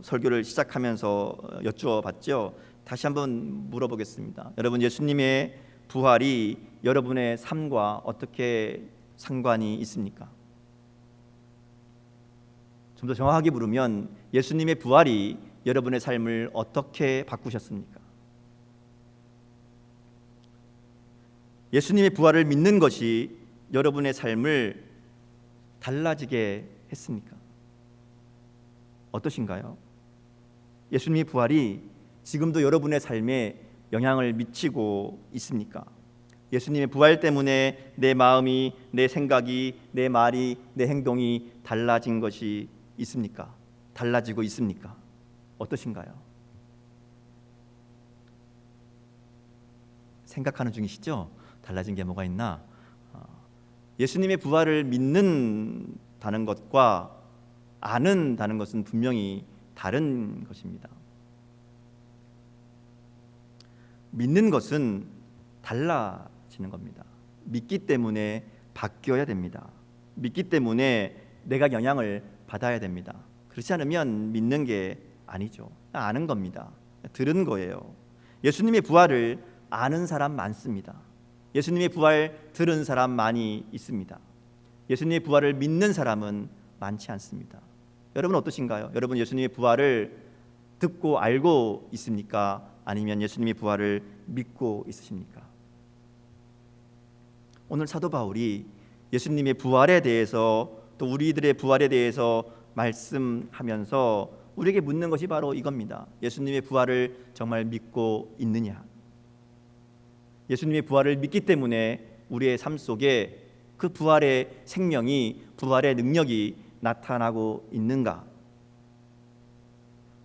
설교를 시작하면서 여쭈어봤죠. 다시 한번 물어보겠습니다. 여러분, 예수님의 부활이 여러분의 삶과 어떻게 상관이 있습니까? 좀 더 정확하게 물으면 예수님의 부활이 여러분의 삶을 어떻게 바꾸셨습니까? 예수님의 부활을 믿는 것이 여러분의 삶을 달라지게 했습니까? 어떠신가요? 예수님의 부활이 지금도 여러분의 삶에 영향을 미치고 있습니까? 예수님의 부활 때문에 내 마음이, 내 생각이, 내 말이, 내 행동이 달라진 것이 있습니까? 달라지고 있습니까? 어떠신가요? 생각하는 중이시죠? 달라진 게 뭐가 있나? 예수님의 부활을 믿는다는 것과 아는다는 것은 분명히 다른 것입니다. 믿는 것은 달라지는 겁니다. 믿기 때문에 바뀌어야 됩니다. 믿기 때문에 내가 영향을 받아야 됩니다. 그렇지 않으면 믿는 게 아니죠. 아는 겁니다. 들은 거예요. 예수님의 부활을 아는 사람 많습니다. 예수님의 부활 들은 사람 많이 있습니다. 예수님의 부활을 믿는 사람은 많지 않습니다. 여러분 어떠신가요? 여러분 예수님의 부활을 듣고 알고 있습니까? 아니면 예수님의 부활을 믿고 있으십니까? 오늘 사도 바울이 예수님의 부활에 대해서 또 우리들의 부활에 대해서 말씀하면서 우리에게 묻는 것이 바로 이겁니다. 예수님의 부활을 정말 믿고 있느냐? 예수님의 부활을 믿기 때문에 우리의 삶 속에 그 부활의 생명이, 부활의 능력이 나타나고 있는가?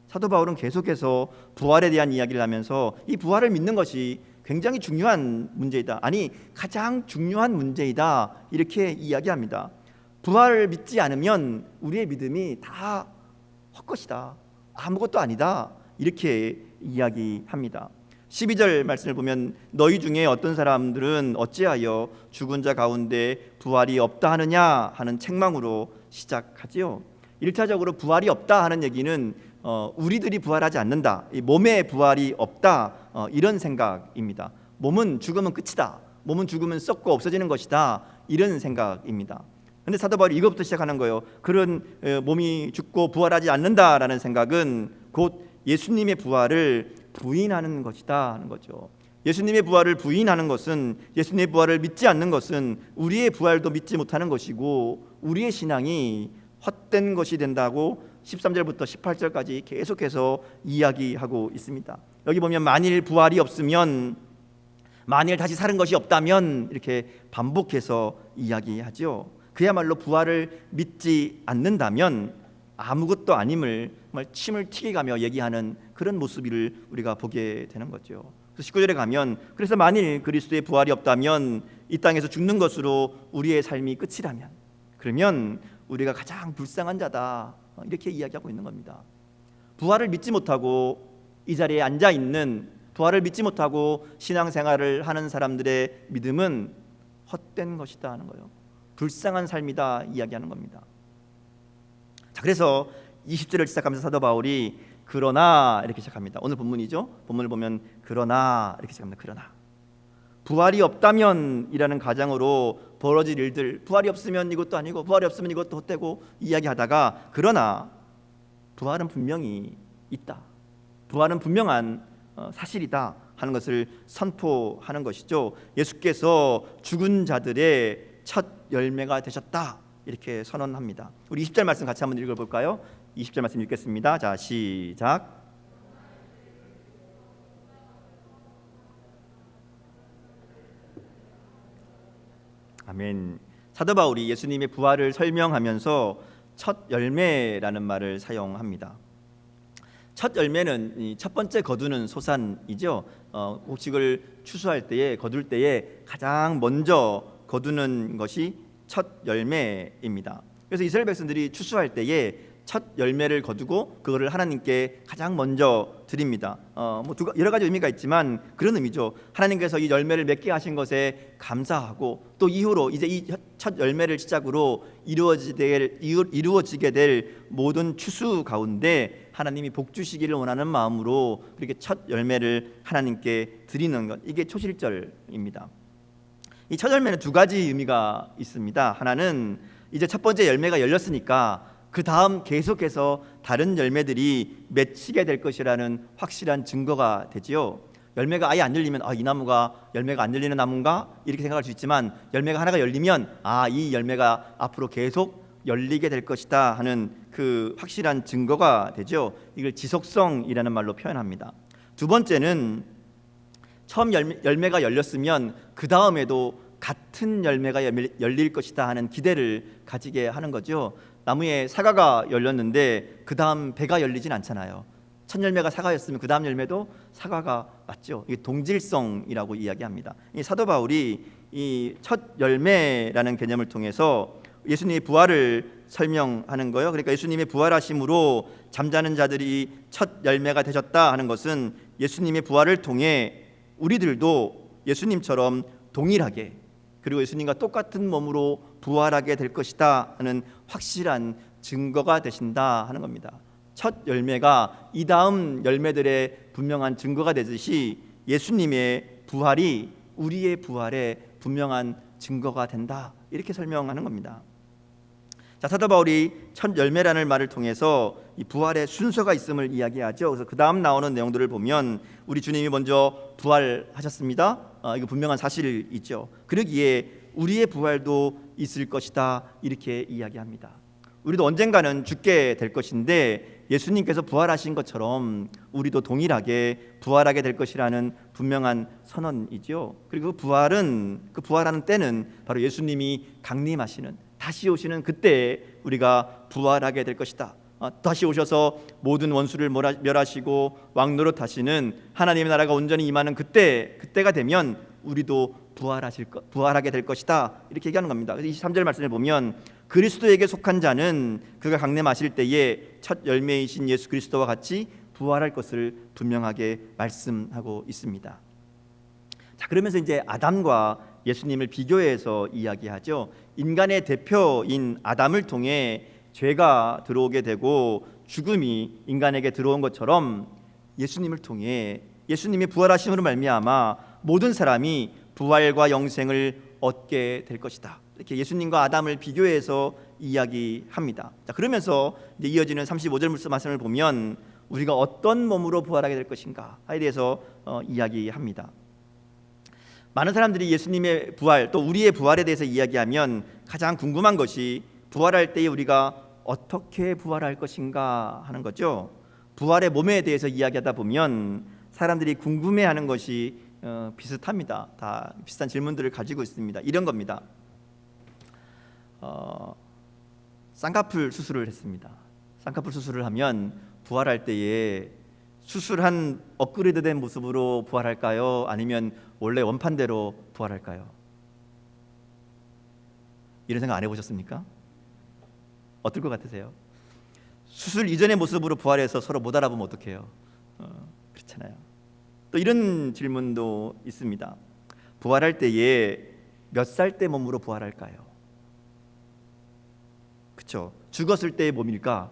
사도 바울은 계속해서 부활에 대한 이야기를 하면서 이 부활을 믿는 것이 굉장히 중요한 문제이다. 아니, 가장 중요한 문제이다. 이렇게 이야기합니다. 부활을 믿지 않으면 우리의 믿음이 다 헛것이다. 아무것도 아니다. 이렇게 이야기합니다. 12절 말씀을 보면 너희 중에 어떤 사람들은 어찌하여 죽은 자 가운데 부활이 없다 하느냐 하는 책망으로 시작하지요. 1차적으로 부활이 없다 하는 얘기는 우리들이 부활하지 않는다, 이 몸의 부활이 없다, 이런 생각입니다. 몸은 죽으면 끝이다, 몸은 죽으면 썩고 없어지는 것이다, 이런 생각입니다. 그런데 사도 바울이 이것부터 시작하는 거예요. 그런 몸이 죽고 부활하지 않는다라는 생각은 곧 예수님의 부활을 부인하는 것이다 하는 거죠. 예수님의 부활을 부인하는 것은, 예수님의 부활을 믿지 않는 것은 우리의 부활도 믿지 못하는 것이고 우리의 신앙이 헛된 것이 된다고 13절부터 18절까지 계속해서 이야기하고 있습니다. 여기 보면 만일 부활이 없으면, 만일 다시 사는 것이 없다면 이렇게 반복해서 이야기하죠. 그야말로 부활을 믿지 않는다면 아무것도 아님을 정말 침을 튀겨가며 얘기하는 그런 모습을 우리가 보게 되는 거죠. 19절에 가면 그래서 만일 그리스도의 부활이 없다면 이 땅에서 죽는 것으로 우리의 삶이 끝이라면 그러면 우리가 가장 불쌍한 자다, 이렇게 이야기하고 있는 겁니다. 부활을 믿지 못하고 이 자리에 앉아 있는, 부활을 믿지 못하고 신앙생활을 하는 사람들의 믿음은 헛된 것이다 하는 거예요. 불쌍한 삶이다 이야기하는 겁니다. 자, 그래서 20절을 시작하면서 사도 바울이 그러나 이렇게 시작합니다. 오늘 본문이죠. 본문을 보면 그러나 이렇게 시작합니다. 그러나 부활이 없다면 이라는 가정으로 벌어질 일들, 부활이 없으면 이것도 아니고 부활이 없으면 이것도 헛되고 이야기하다가 그러나 부활은 분명히 있다, 부활은 분명한 사실이다 하는 것을 선포하는 것이죠. 예수께서 죽은 자들의 첫 열매가 되셨다 이렇게 선언합니다. 우리 20절 말씀 같이 한번 읽어볼까요? 20절 말씀 읽겠습니다. 자, 시작. 아멘. 사도 바울이 예수님의 부활을 설명하면서 첫 열매라는 말을 사용합니다. 첫 열매는 첫 번째 거두는 소산이죠. 곡식을 추수할 때에, 거둘 때에 가장 먼저 거두는 것이 첫 열매입니다. 그래서 이스라엘 백성들이 추수할 때에 첫 열매를 거두고 그거를 하나님께 가장 먼저 드립니다. 여러 가지 의미가 있지만 그런 의미죠. 하나님께서 이 열매를 맺게 하신 것에 감사하고 또 이후로 이제 이 첫 열매를 시작으로 이루어지게 될 모든 추수 가운데 하나님이 복 주시기를 원하는 마음으로 그렇게 첫 열매를 하나님께 드리는 것, 이게 초실절입니다. 이 첫 열매는 두 가지 의미가 있습니다. 하나는 이제 첫 번째 열매가 열렸으니까 그 다음 계속해서 다른 열매들이 맺히게 될 것이라는 확실한 증거가 되지요. 열매가 아예 안 열리면 이 나무가 열매가 안 열리는 나무인가 이렇게 생각할 수 있지만 열매가 하나가 열리면 이 열매가 앞으로 계속 열리게 될 것이다 하는 그 확실한 증거가 되죠. 이걸 지속성이라는 말로 표현합니다. 두 번째는 처음 열매가 열렸으면 그 다음에도 같은 열매가 열릴 것이다 하는 기대를 가지게 하는 거죠. 나무에 사과가 열렸는데 그 다음 배가 열리진 않잖아요. 첫 열매가 사과였으면 그 다음 열매도 사과가 맞죠. 이게 동질성이라고 이야기합니다. 이 사도 바울이 이 첫 열매라는 개념을 통해서 예수님의 부활을 설명하는 거예요. 그러니까 예수님의 부활하심으로 잠자는 자들이 첫 열매가 되셨다 하는 것은 예수님의 부활을 통해 우리들도 예수님처럼 동일하게 그리고 예수님과 똑같은 몸으로 부활하게 될 것이다 하는 확실한 증거가 되신다 하는 겁니다. 첫 열매가 이 다음 열매들의 분명한 증거가 되듯이 예수님의 부활이 우리의 부활의 분명한 증거가 된다, 이렇게 설명하는 겁니다. 자, 사도 바울이 첫 열매라는 말을 통해서 이 부활의 순서가 있음을 이야기하죠. 그래서 그 다음 나오는 내용들을 보면 우리 주님이 먼저 부활하셨습니다. 이거 분명한 사실이죠. 그러기에 우리의 부활도 있을 것이다 이렇게 이야기합니다. 우리도 언젠가는 죽게 될 것인데 예수님께서 부활하신 것처럼 우리도 동일하게 부활하게 될 것이라는 분명한 선언이죠. 그리고 그 부활하는 때는 바로 예수님이 강림하시는, 다시 오시는 그때 우리가 부활하게 될 것이다. 다시 오셔서 모든 원수를 멸하시고 왕노릇 하시는 하나님의 나라가 온전히 임하는 그때가 되면 우리도 부활하게 될 것이다 이렇게 얘기하는 겁니다. 23절 말씀을 보면 그리스도에게 속한 자는 그가 강림하실 때에 첫 열매이신 예수 그리스도와 같이 부활할 것을 분명하게 말씀하고 있습니다. 자, 그러면서 이제 아담과 예수님을 비교해서 이야기하죠. 인간의 대표인 아담을 통해 죄가 들어오게 되고 죽음이 인간에게 들어온 것처럼 예수님을 통해 예수님의 부활하심으로 말미암아 모든 사람이 부활과 영생을 얻게 될 것이다. 이렇게 예수님과 아담을 비교해서 이야기합니다. 자, 그러면서 이제 이어지는 35절 말씀을 보면 우리가 어떤 몸으로 부활하게 될 것인가에 대해서 이야기합니다. 많은 사람들이 예수님의 부활 또 우리의 부활에 대해서 이야기하면 가장 궁금한 것이 부활할 때에 우리가 어떻게 부활할 것인가 하는 거죠. 부활의 몸에 대해서 이야기하다 보면 사람들이 궁금해하는 것이 비슷합니다. 다 비슷한 질문들을 가지고 있습니다. 이런 겁니다. 쌍꺼풀 수술을 했습니다. 쌍꺼풀 수술을 하면 부활할 때에 수술한 업그레이드된 모습으로 부활할까요? 아니면 원래 원판대로 부활할까요? 이런 생각 안 해보셨습니까? 어떨 것 같으세요? 수술 이전의 모습으로 부활해서 서로 못 알아보면 어떡해요? 그렇잖아요. 또 이런 질문도 있습니다. 부활할 때에 몇 살 때 몸으로 부활할까요? 그렇죠. 죽었을 때의 몸일까?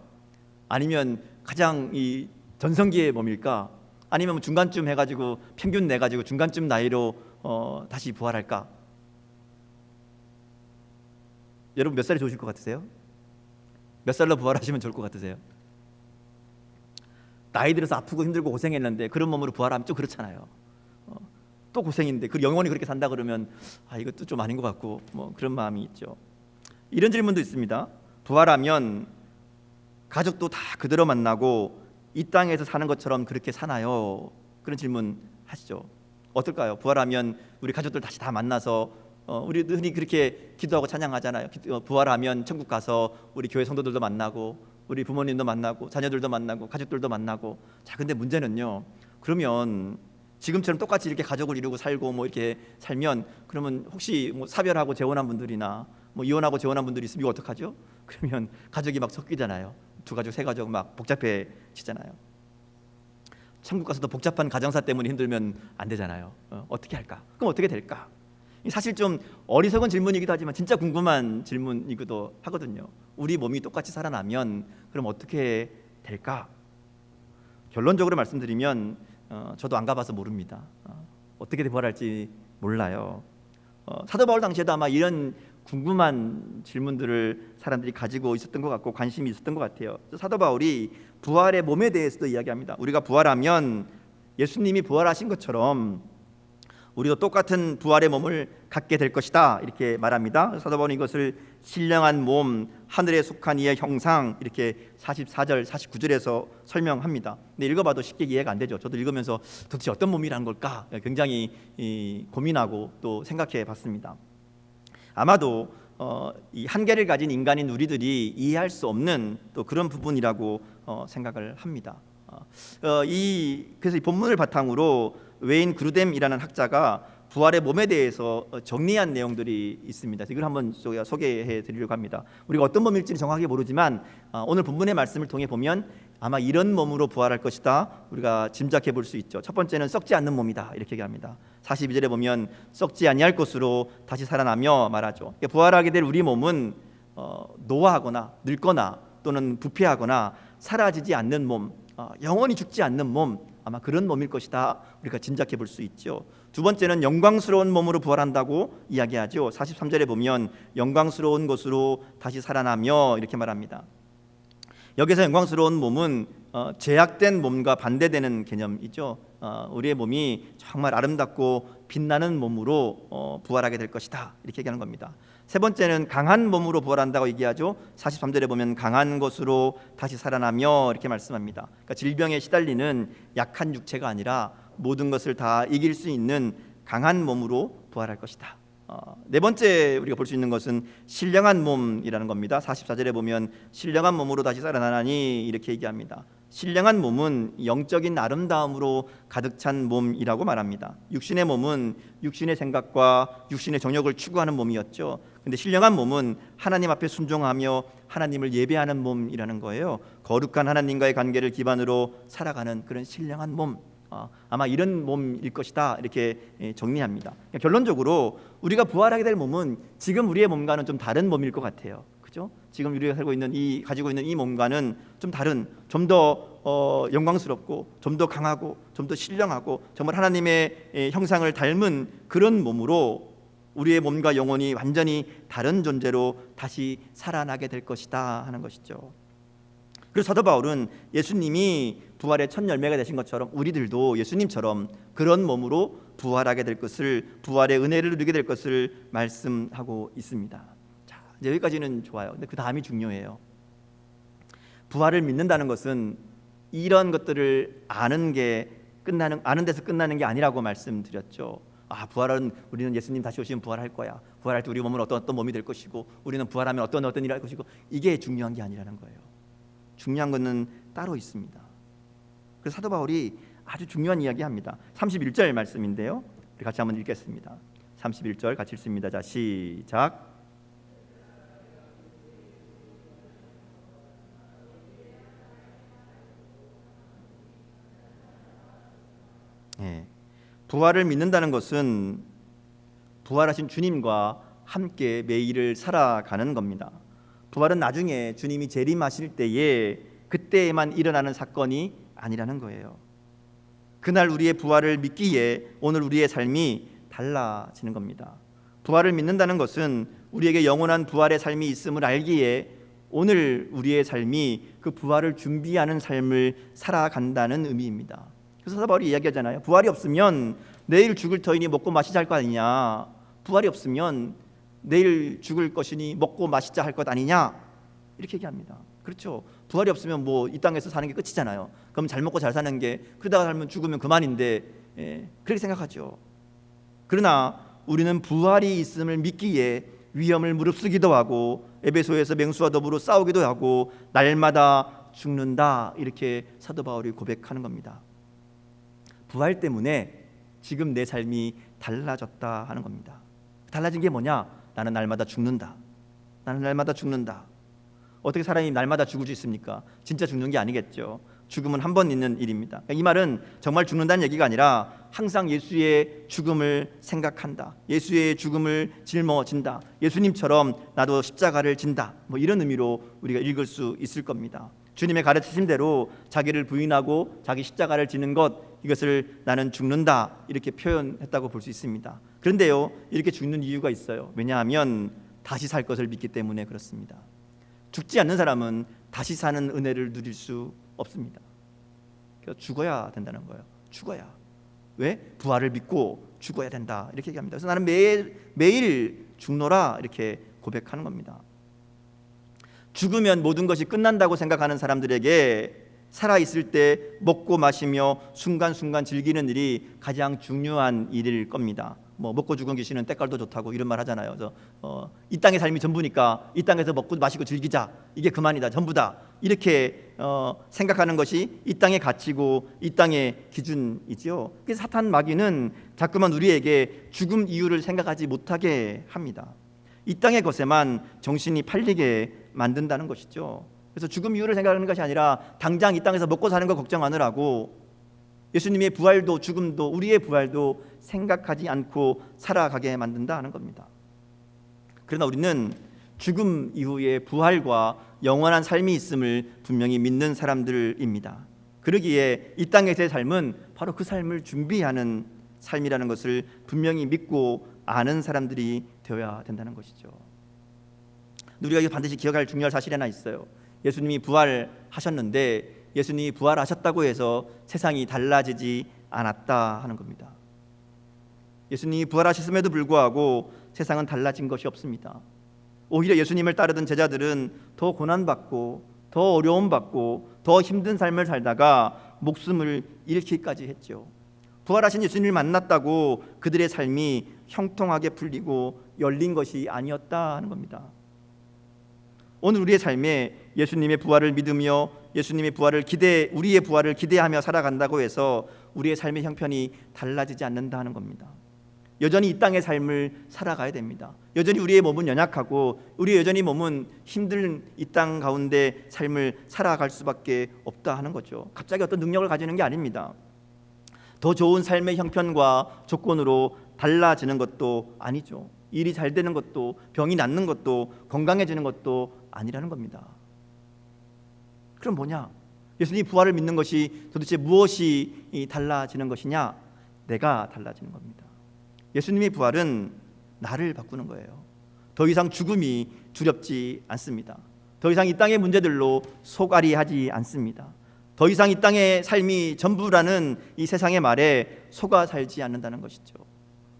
아니면 가장 이 전성기의 몸일까? 아니면 중간쯤 해가지고 평균 내가지고 중간쯤 나이로 다시 부활할까? 여러분 몇 살이 좋으실 것 같으세요? 몇 살로 부활하시면 좋을 것 같으세요? 나이 들어서 아프고 힘들고 고생했는데 그런 몸으로 부활하면 좀 그렇잖아요. 또 고생인데 그 영원히 그렇게 산다 그러면 이것도 좀 아닌 것 같고 뭐 그런 마음이 있죠. 이런 질문도 있습니다. 부활하면 가족도 다 그대로 만나고 이 땅에서 사는 것처럼 그렇게 사나요? 그런 질문 하시죠. 어떨까요? 부활하면 우리 가족들 다시 다 만나서 우리 흔히 그렇게 기도하고 찬양하잖아요. 부활하면 천국 가서 우리 교회 성도들도 만나고 우리 부모님도 만나고 자녀들도 만나고 가족들도 만나고. 자, 근데 문제는요. 그러면 지금처럼 똑같이 이렇게 가족을 이루고 살고 뭐 이렇게 살면 그러면 혹시 뭐 사별하고 재혼한 분들이나 뭐 이혼하고 재혼한 분들이 있으면 이거 어떡하죠? 그러면 가족이 막 섞이잖아요. 두 가족, 세 가족 막 복잡해지잖아요. 천국 가서도 복잡한 가정사 때문에 힘들면 안 되잖아요. 어떻게 할까? 그럼 어떻게 될까? 사실 좀 어리석은 질문이기도 하지만 진짜 궁금한 질문이기도 하거든요. 우리 몸이 똑같이 살아나면 그럼 어떻게 될까? 결론적으로 말씀드리면 저도 안 가봐서 모릅니다. 어떻게 부활할지 몰라요. 사도 바울 당시에도 아마 이런 궁금한 질문들을 사람들이 가지고 있었던 것 같고 관심이 있었던 것 같아요. 사도 바울이 부활의 몸에 대해서도 이야기합니다. 우리가 부활하면 예수님이 부활하신 것처럼 우리도 똑같은 부활의 몸을 갖게 될 것이다 이렇게 말합니다. 사도 바울은 이것을 신령한 몸, 하늘에 속한 이의 형상 이렇게 44절, 49절에서 설명합니다. 근데 읽어봐도 쉽게 이해가 안 되죠. 저도 읽으면서 도대체 어떤 몸이라는 걸까 굉장히 고민하고 또 생각해 봤습니다. 아마도 이 한계를 가진 인간인 우리들이 이해할 수 없는 또 그런 부분이라고 생각을 합니다. 그래서 이 본문을 바탕으로 웨인 그루뎀이라는 학자가 부활의 몸에 대해서 정리한 내용들이 있습니다. 이걸 한번 소개해 드리려고 합니다. 우리가 어떤 몸일지는 정확하게 모르지만 오늘 본문의 말씀을 통해 보면 아마 이런 몸으로 부활할 것이다 우리가 짐작해 볼 수 있죠. 첫 번째는 썩지 않는 몸이다 이렇게 얘기합니다. 42절에 보면 썩지 아니할 것으로 다시 살아나며 말하죠. 부활하게 될 우리 몸은 노화하거나 늙거나 또는 부패하거나 사라지지 않는 몸, 영원히 죽지 않는 몸, 아마 그런 몸일 것이다 우리가 짐작해 볼 수 있죠. 두 번째는 영광스러운 몸으로 부활한다고 이야기하죠. 43절에 보면 영광스러운 것으로 다시 살아나며 이렇게 말합니다. 여기서 영광스러운 몸은 죄악된 몸과 반대되는 개념이죠. 우리의 몸이 정말 아름답고 빛나는 몸으로 부활하게 될 것이다 이렇게 얘기하는 겁니다. 세 번째는 강한 몸으로 부활한다고 얘기하죠. 43절에 보면 강한 것으로 다시 살아나며 이렇게 말씀합니다. 그러니까 질병에 시달리는 약한 육체가 아니라 모든 것을 다 이길 수 있는 강한 몸으로 부활할 것이다. 네 번째 우리가 볼 수 있는 것은 신령한 몸이라는 겁니다. 44절에 보면 신령한 몸으로 다시 살아나니 이렇게 얘기합니다. 신령한 몸은 영적인 아름다움으로 가득 찬 몸이라고 말합니다. 육신의 몸은 육신의 생각과 육신의 정욕을 추구하는 몸이었죠. 근데 신령한 몸은 하나님 앞에 순종하며 하나님을 예배하는 몸이라는 거예요. 거룩한 하나님과의 관계를 기반으로 살아가는 그런 신령한 몸, 아마 이런 몸일 것이다 이렇게 정리합니다. 그러니까 결론적으로 우리가 부활하게 될 몸은 지금 우리의 몸과는 좀 다른 몸일 것 같아요. 그렇죠? 지금 우리가 살고 있는 가지고 있는 이 몸과는 좀 다른, 좀 더 영광스럽고 좀 더 강하고 좀 더 신령하고 정말 하나님의 형상을 닮은 그런 몸으로 우리의 몸과 영혼이 완전히 다른 존재로 다시 살아나게 될 것이다 하는 것이죠. 그래서 사도 바울은 예수님이 부활의 첫 열매가 되신 것처럼 우리들도 예수님처럼 그런 몸으로 부활하게 될 것을, 부활의 은혜를 누리게 될 것을 말씀하고 있습니다. 자, 이제 여기까지는 좋아요. 근데 그 다음이 중요해요. 부활을 믿는다는 것은 이런 것들을 아는 데서 끝나는 게 아니라고 말씀드렸죠. 부활은 우리는 예수님 다시 오시면 부활할 거야. 부활할 때 우리 몸은 어떤 몸이 될 것이고 우리는 부활하면 어떤 일을 할 것이고 이게 중요한 게 아니라는 거예요. 중요한 것은 따로 있습니다. 그래서 사도 바울이 아주 중요한 이야기합니다. 31절 말씀인데요. 우리 같이 한번 읽겠습니다. 31절 같이 읽습니다. 자, 시작. 부활을 믿는다는 것은 부활하신 주님과 함께 매일을 살아가는 겁니다. 부활은 나중에 주님이 재림하실 때에 그때에만 일어나는 사건이 아니라는 거예요. 그날 우리의 부활을 믿기에 오늘 우리의 삶이 달라지는 겁니다. 부활을 믿는다는 것은 우리에게 영원한 부활의 삶이 있음을 알기에 오늘 우리의 삶이 그 부활을 준비하는 삶을 살아간다는 의미입니다. 그래서 사도 바울이 이야기하잖아요. 부활이 없으면 내일 죽을 터이니 먹고 마시자 할 거 아니냐. 부활이 없으면 내일 죽을 것이니 먹고 마시자 할 것 아니냐. 이렇게 얘기합니다. 그렇죠. 부활이 없으면 뭐 이 땅에서 사는 게 끝이잖아요. 그럼 잘 먹고 잘 사는 게 그러다가 살면 죽으면 그만인데 그렇게 생각하죠. 그러나 우리는 부활이 있음을 믿기에 위험을 무릅쓰기도 하고 에베소에서 맹수와 더불어 싸우기도 하고 날마다 죽는다 이렇게 사도 바울이 고백하는 겁니다. 부활 때문에 지금 내 삶이 달라졌다 하는 겁니다. 달라진 게 뭐냐? 나는 날마다 죽는다. 나는 날마다 죽는다. 어떻게 사람이 날마다 죽을 수 있습니까? 진짜 죽는 게 아니겠죠. 죽음은 한 번 있는 일입니다. 이 말은 정말 죽는다는 얘기가 아니라 항상 예수의 죽음을 생각한다. 예수의 죽음을 짊어진다. 예수님처럼 나도 십자가를 진다. 뭐 이런 의미로 우리가 읽을 수 있을 겁니다. 주님의 가르치심대로 자기를 부인하고 자기 십자가를 지는 것, 이것을 나는 죽는다 이렇게 표현했다고 볼 수 있습니다. 그런데요, 이렇게 죽는 이유가 있어요. 왜냐하면 다시 살 것을 믿기 때문에 그렇습니다. 죽지 않는 사람은 다시 사는 은혜를 누릴 수 없습니다. 그래서 죽어야 된다는 거예요. 죽어야. 왜? 부활을 믿고 죽어야 된다 이렇게 얘기합니다. 그래서 나는 매일 죽노라 이렇게 고백하는 겁니다. 죽으면 모든 것이 끝난다고 생각하는 사람들에게 살아있을 때 먹고 마시며 순간순간 즐기는 일이 가장 중요한 일일 겁니다. 뭐 먹고 죽은 귀신은 때깔도 좋다고 이런 말 하잖아요. 그래서 이 땅의 삶이 전부니까 이 땅에서 먹고 마시고 즐기자. 이게 그만이다. 전부다. 이렇게 생각하는 것이 이 땅의 가치고 이 땅의 기준이지요. 그래서 사탄 마귀는 자꾸만 우리에게 죽음 이유를 생각하지 못하게 합니다. 이 땅의 것에만 정신이 팔리게 만든다는 것이죠. 그래서 죽음 이유를 생각하는 것이 아니라 당장 이 땅에서 먹고 사는 거 걱정하느라고 예수님의 부활도 죽음도 우리의 부활도 생각하지 않고 살아가게 만든다는 겁니다. 그러나 우리는 죽음 이후의 부활과 영원한 삶이 있음을 분명히 믿는 사람들입니다. 그러기에 이 땅에서의 삶은 바로 그 삶을 준비하는 삶이라는 것을 분명히 믿고 아는 사람들이 되어야 된다는 것이죠. 우리가 반드시 기억할 중요한 사실이 하나 있어요. 예수님이 부활하셨는데 예수님이 부활하셨다고 해서 세상이 달라지지 않았다 하는 겁니다. 예수님이 부활하셨음에도 불구하고 세상은 달라진 것이 없습니다. 오히려 예수님을 따르던 제자들은 더 고난받고 더 어려움받고 더 힘든 삶을 살다가 목숨을 잃기까지 했죠. 부활하신 예수님을 만났다고 그들의 삶이 형통하게 풀리고 열린 것이 아니었다 하는 겁니다. 오늘 우리의 삶에 예수님의 부활을 믿으며 예수님의 부활을 우리의 부활을 기대하며 살아간다고 해서 우리의 삶의 형편이 달라지지 않는다 하는 겁니다. 여전히 이 땅의 삶을 살아가야 됩니다. 여전히 우리의 몸은 연약하고 우리의 여전히 몸은 힘든 이 땅 가운데 삶을 살아갈 수밖에 없다 하는 거죠. 갑자기 어떤 능력을 가지는 게 아닙니다. 더 좋은 삶의 형편과 조건으로 달라지는 것도 아니죠. 일이 잘 되는 것도 병이 낫는 것도 건강해지는 것도 아니라는 겁니다. 그럼 뭐냐? 예수님 부활을 믿는 것이 도대체 무엇이 달라지는 것이냐? 내가 달라지는 겁니다. 예수님의 부활은 나를 바꾸는 거예요. 더 이상 죽음이 두렵지 않습니다. 더 이상 이 땅의 문제들로 속앓이하지 않습니다. 더 이상 이 땅의 삶이 전부라는 이 세상의 말에 속아 살지 않는다는 것이죠.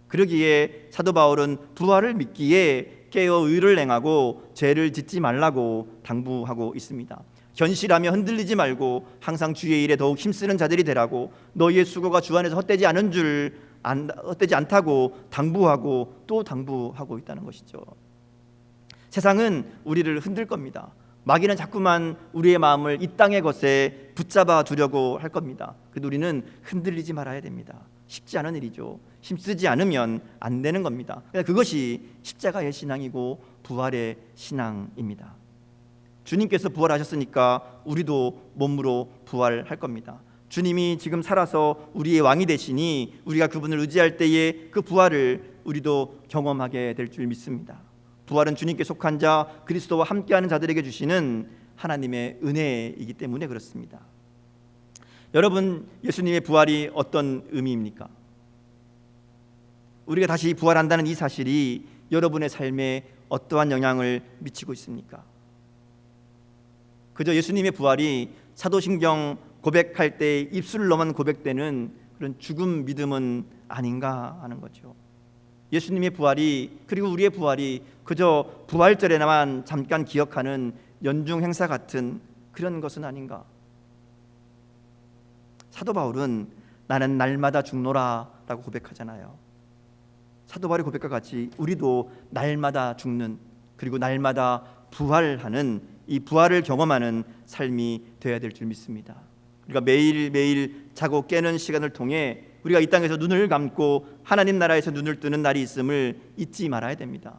그러기에 사도 바울은 부활을 믿기에 깨어 의를 행하고 죄를 짓지 말라고 당부하고 있습니다. 현실하며 흔들리지 말고 항상 주의 일에 더욱 힘쓰는 자들이 되라고 너희의 수고가 주 안에서 헛되지 않은 줄 헛되지 않다고 당부하고 또 당부하고 있다는 것이죠. 세상은 우리를 흔들 겁니다. 마귀는 자꾸만 우리의 마음을 이 땅의 것에 붙잡아 두려고 할 겁니다. 그래도 우리는 흔들리지 말아야 됩니다. 쉽지 않은 일이죠. 힘쓰지 않으면 안 되는 겁니다. 그것이 십자가의 신앙이고 부활의 신앙입니다. 주님께서 부활하셨으니까 우리도 몸으로 부활할 겁니다. 주님이 지금 살아서 우리의 왕이 되시니 우리가 그분을 의지할 때에 그 부활을 우리도 경험하게 될 줄 믿습니다. 부활은 주님께 속한 자, 그리스도와 함께하는 자들에게 주시는 하나님의 은혜이기 때문에 그렇습니다. 여러분, 예수님의 부활이 어떤 의미입니까? 우리가 다시 부활한다는 이 사실이 여러분의 삶에 어떠한 영향을 미치고 있습니까? 그저 예수님의 부활이 사도신경 고백할 때 입술로만 고백되는 그런 죽음 믿음은 아닌가 하는 거죠. 예수님의 부활이, 그리고 우리의 부활이 그저 부활절에만 잠깐 기억하는 연중 행사 같은 그런 것은 아닌가. 사도 바울은 나는 날마다 죽노라 라고 고백하잖아요. 사도 바울의 고백과 같이 우리도 날마다 죽는, 그리고 날마다 부활하는, 이 부활을 경험하는 삶이 되어야 될 줄 믿습니다. 우리가 매일매일 자고 깨는 시간을 통해 우리가 이 땅에서 눈을 감고 하나님 나라에서 눈을 뜨는 날이 있음을 잊지 말아야 됩니다.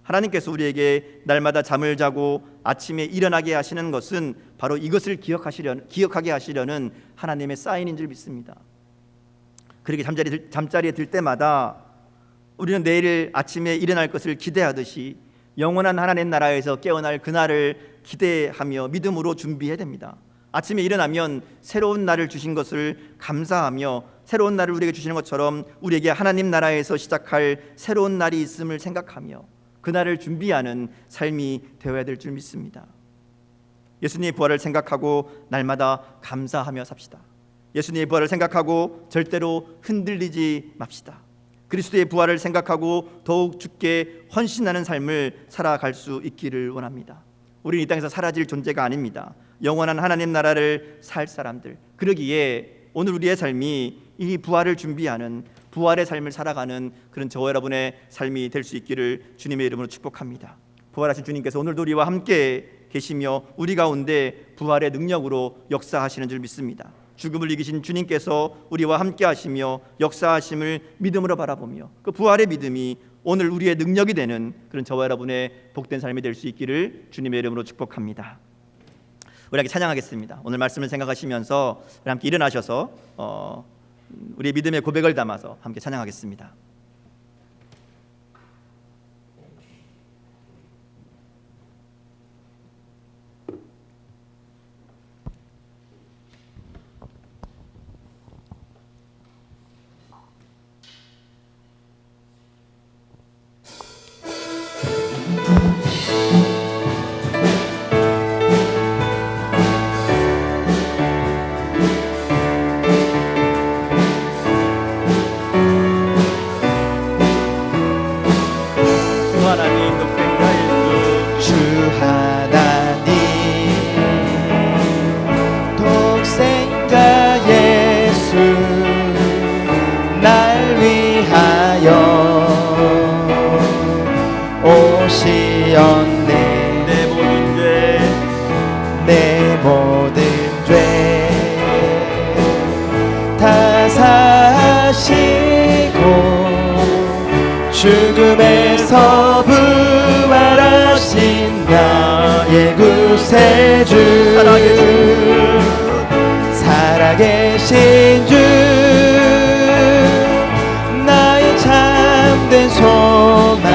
하나님께서 우리에게 날마다 잠을 자고 아침에 일어나게 하시는 것은 바로 이것을 기억하게 하시려는 하나님의 사인인 줄 믿습니다. 그렇게 잠자리에 들 때마다 우리는 내일 아침에 일어날 것을 기대하듯이 영원한 하나님 나라에서 깨어날 그날을 기대하며 믿음으로 준비해야 됩니다. 아침에 일어나면 새로운 날을 주신 것을 감사하며 새로운 날을 우리에게 주시는 것처럼 우리에게 하나님 나라에서 시작할 새로운 날이 있음을 생각하며 그날을 준비하는 삶이 되어야 될 줄 믿습니다. 예수님의 부활을 생각하고 날마다 감사하며 삽시다. 예수님의 부활을 생각하고 절대로 흔들리지 맙시다. 그리스도의 부활을 생각하고 더욱 주께 헌신하는 삶을 살아갈 수 있기를 원합니다. 우리는 이 땅에서 사라질 존재가 아닙니다. 영원한 하나님 나라를 살 사람들, 그러기에 오늘 우리의 삶이 이 부활을 준비하는, 부활의 삶을 살아가는 그런 저와 여러분의 삶이 될 수 있기를 주님의 이름으로 축복합니다. 부활하신 주님께서 오늘도 우리와 함께 계시며 우리 가운데 부활의 능력으로 역사하시는 줄 믿습니다. 죽음을 이기신 주님께서 우리와 함께 하시며 역사하심을 믿음으로 바라보며 그 부활의 믿음이 오늘 우리의 능력이 되는 그런 저와 여러분의 복된 삶이 될 수 있기를 주님의 이름으로 축복합니다. 우리 함께 찬양하겠습니다. 오늘 말씀을 생각하시면서 우리 함께 일어나셔서 우리의 믿음의 고백을 담아서 함께 찬양하겠습니다. 내 모든 죄 다 사시고 죽음에서 부활하신 나의 구세주, 살아계신 주, 나의 참된 소망,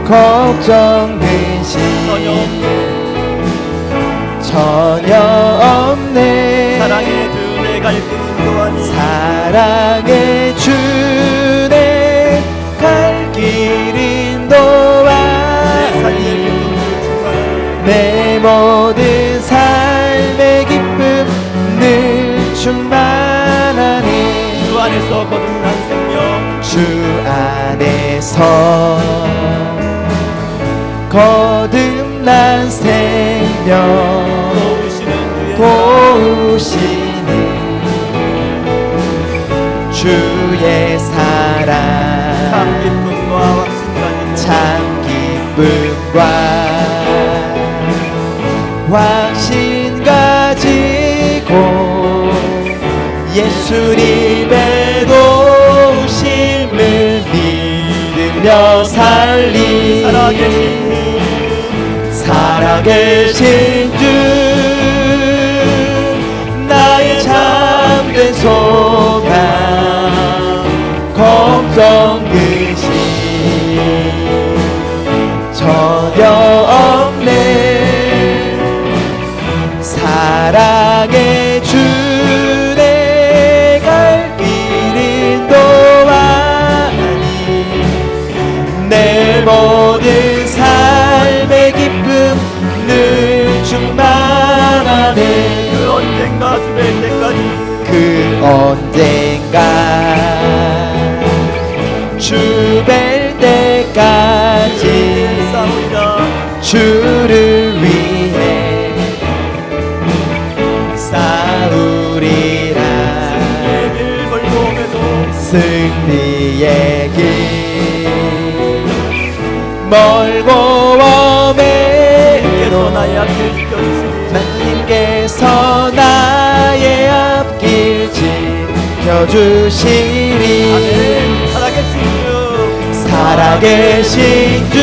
걱정 근심 전혀 없네. 사랑의 주 내 갈 길 인도하니, 사랑의 주 내 갈 길 인도하니, 내 모든 삶의 기쁨 늘 충만하니, 주 안에서 거듭난 생명, 주 안에서 거듭난 생명, 고우시니 주 참 기쁨과 확신 참 기쁨과 확신 가지고 예수님의 도우심을 믿으며 살리 살아계신 주 나의 참된 소망 걱정 근심 전혀 없네 사랑의 주 내 갈 길 인도하니 내 모든 삶의 기쁨 늘 충만하네 그 언젠가 주될 때까지 그 언젠가 주뵐 때까지 싸우리라 주를 위해 싸우리라 길 멀고매도 승리의 길 멀고 께서 험해도 나의 앞길 지켜주시니 주님께서 나의 앞길 지켜주시리 아멘 살아계신 주 살아계신 주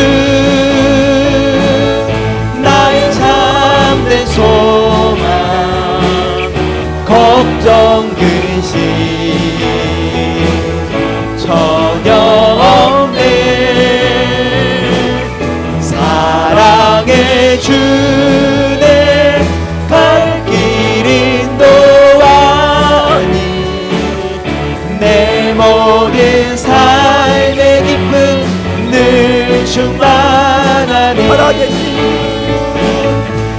나의 참된 소망 걱정 근심 전혀 없네 사랑의 주 내 갈 길 인도하니 내 모든 삶의 기쁨 늘 충만하네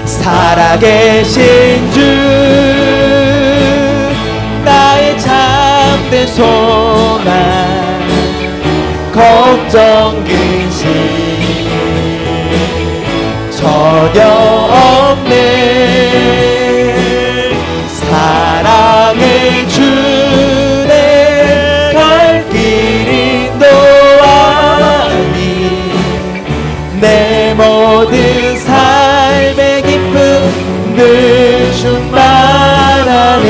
살아계신 주 나의 참된 소망 걱정 근심 전혀 없네 사랑의 주 내 갈 길 인도하니 내 모든 삶의 기쁨 늘 충만하네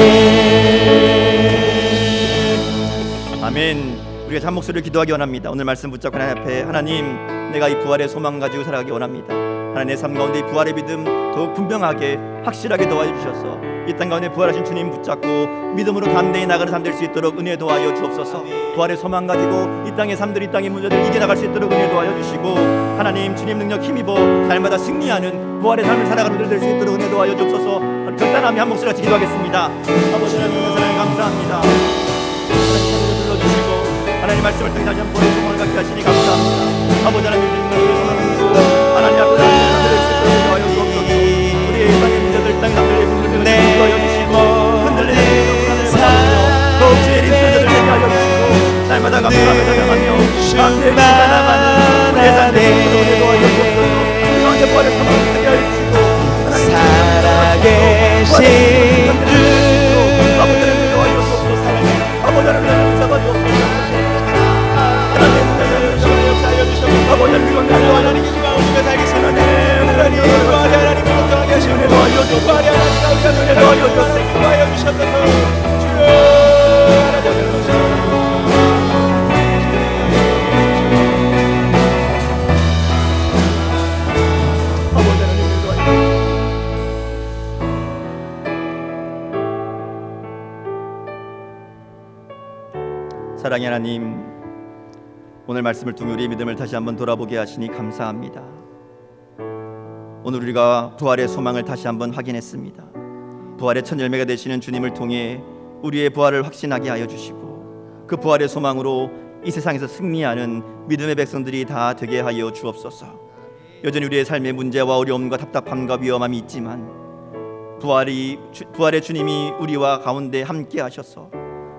아멘. 우리가 한 목소리를 기도하기 원합니다. 오늘 말씀 붙잡고 하나님 앞에 하나님 내가 이 부활의 소망 가지고 살아가기 원합니다. 하나님 내 삶 가운데 이 부활의 믿음 더욱 분명하게 확실하게 도와주셔서 이 땅 가운데 부활하신 주님 붙잡고 믿음으로 담대히 나가는 삶 될 수 있도록 은혜 도와여 주옵소서. 부활의 소망 가지고 이 땅의 삶들 이 땅의 문제들 이겨나갈 수 있도록 은혜 도와여 주시고 하나님 주님 능력 힘입어 날마다 승리하는 부활의 삶을 살아가는 우리들 될 수 있도록 은혜 도와여 주옵소서. 결단하며 한 목소리 같이 기도하겠습니다. 아버지 하나님 사랑에 감사합니다. 하나님 불러주시고 하나님 말씀을 통해 다시 한번 보내 소망을 갖게 하시니 감사합니다. 아버지 하나님 하나님 앞에 하늘을 수 있도록 도와여 주옵소서. 우리의 땅의 문제들 땅의 남들의 문제들을 도와여 주시고 흔들리는 더욱 주의 일들을 되게 하여 주시고 날마다 감사하며 나가며 감사에 나가는 우리의 삶의 문제를 도와여 주옵소서. 우리 가운데 부활의 소망을 되게 하여 주시고 살아계신 주 아버지 하나님 도와여 주옵소서. 아버지 하나님 잡아주옵소서. 아버지 하나님 하나님 이 가운데 살겠습니다. 하나님 하나님 하시는 도와여 주옵소서. 하나님 도와여 주옵소서. 도와여 주셔서 주여 사랑의 하나님, 오늘 말씀을 통해 우리의 믿음을 다시 한번 돌아보게 하시니 감사합니다. 오늘 우리가 부활의 소망을 다시 한번 확인했습니다. 부활의 첫 열매가 되시는 주님을 통해 우리의 부활을 확신하게 하여 주시고 그 부활의 소망으로 이 세상에서 승리하는 믿음의 백성들이 다 되게 하여 주옵소서. 여전히 우리의 삶의 문제와 어려움과 답답함과 위험함이 있지만 부활의 주님이 우리와 가운데 함께 하셔서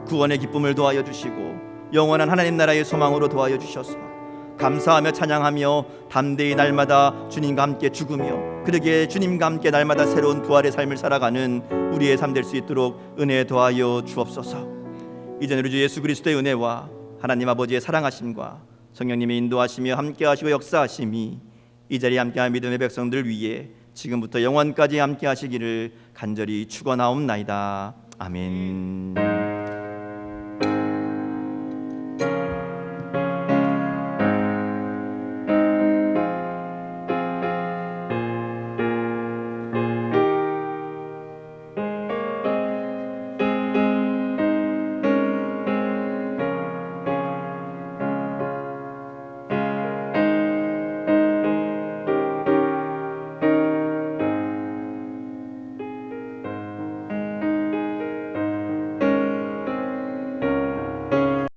구원의 기쁨을 도와여 주시고 영원한 하나님 나라의 소망으로 도와여 주셔서 감사하며 찬양하며 담대히 날마다 주님과 함께 죽으며 그러기에 주님과 함께 날마다 새로운 부활의 삶을 살아가는 우리의 삶 될 수 있도록 은혜 도와여 주옵소서. 이제는 우리 주 예수 그리스도의 은혜와 하나님 아버지의 사랑하심과 성령님의 인도하시며 함께하시고 역사하심이 이 자리에 함께한 믿음의 백성들 위에 지금부터 영원까지 함께하시기를 간절히 축원하옵나이다. 아멘.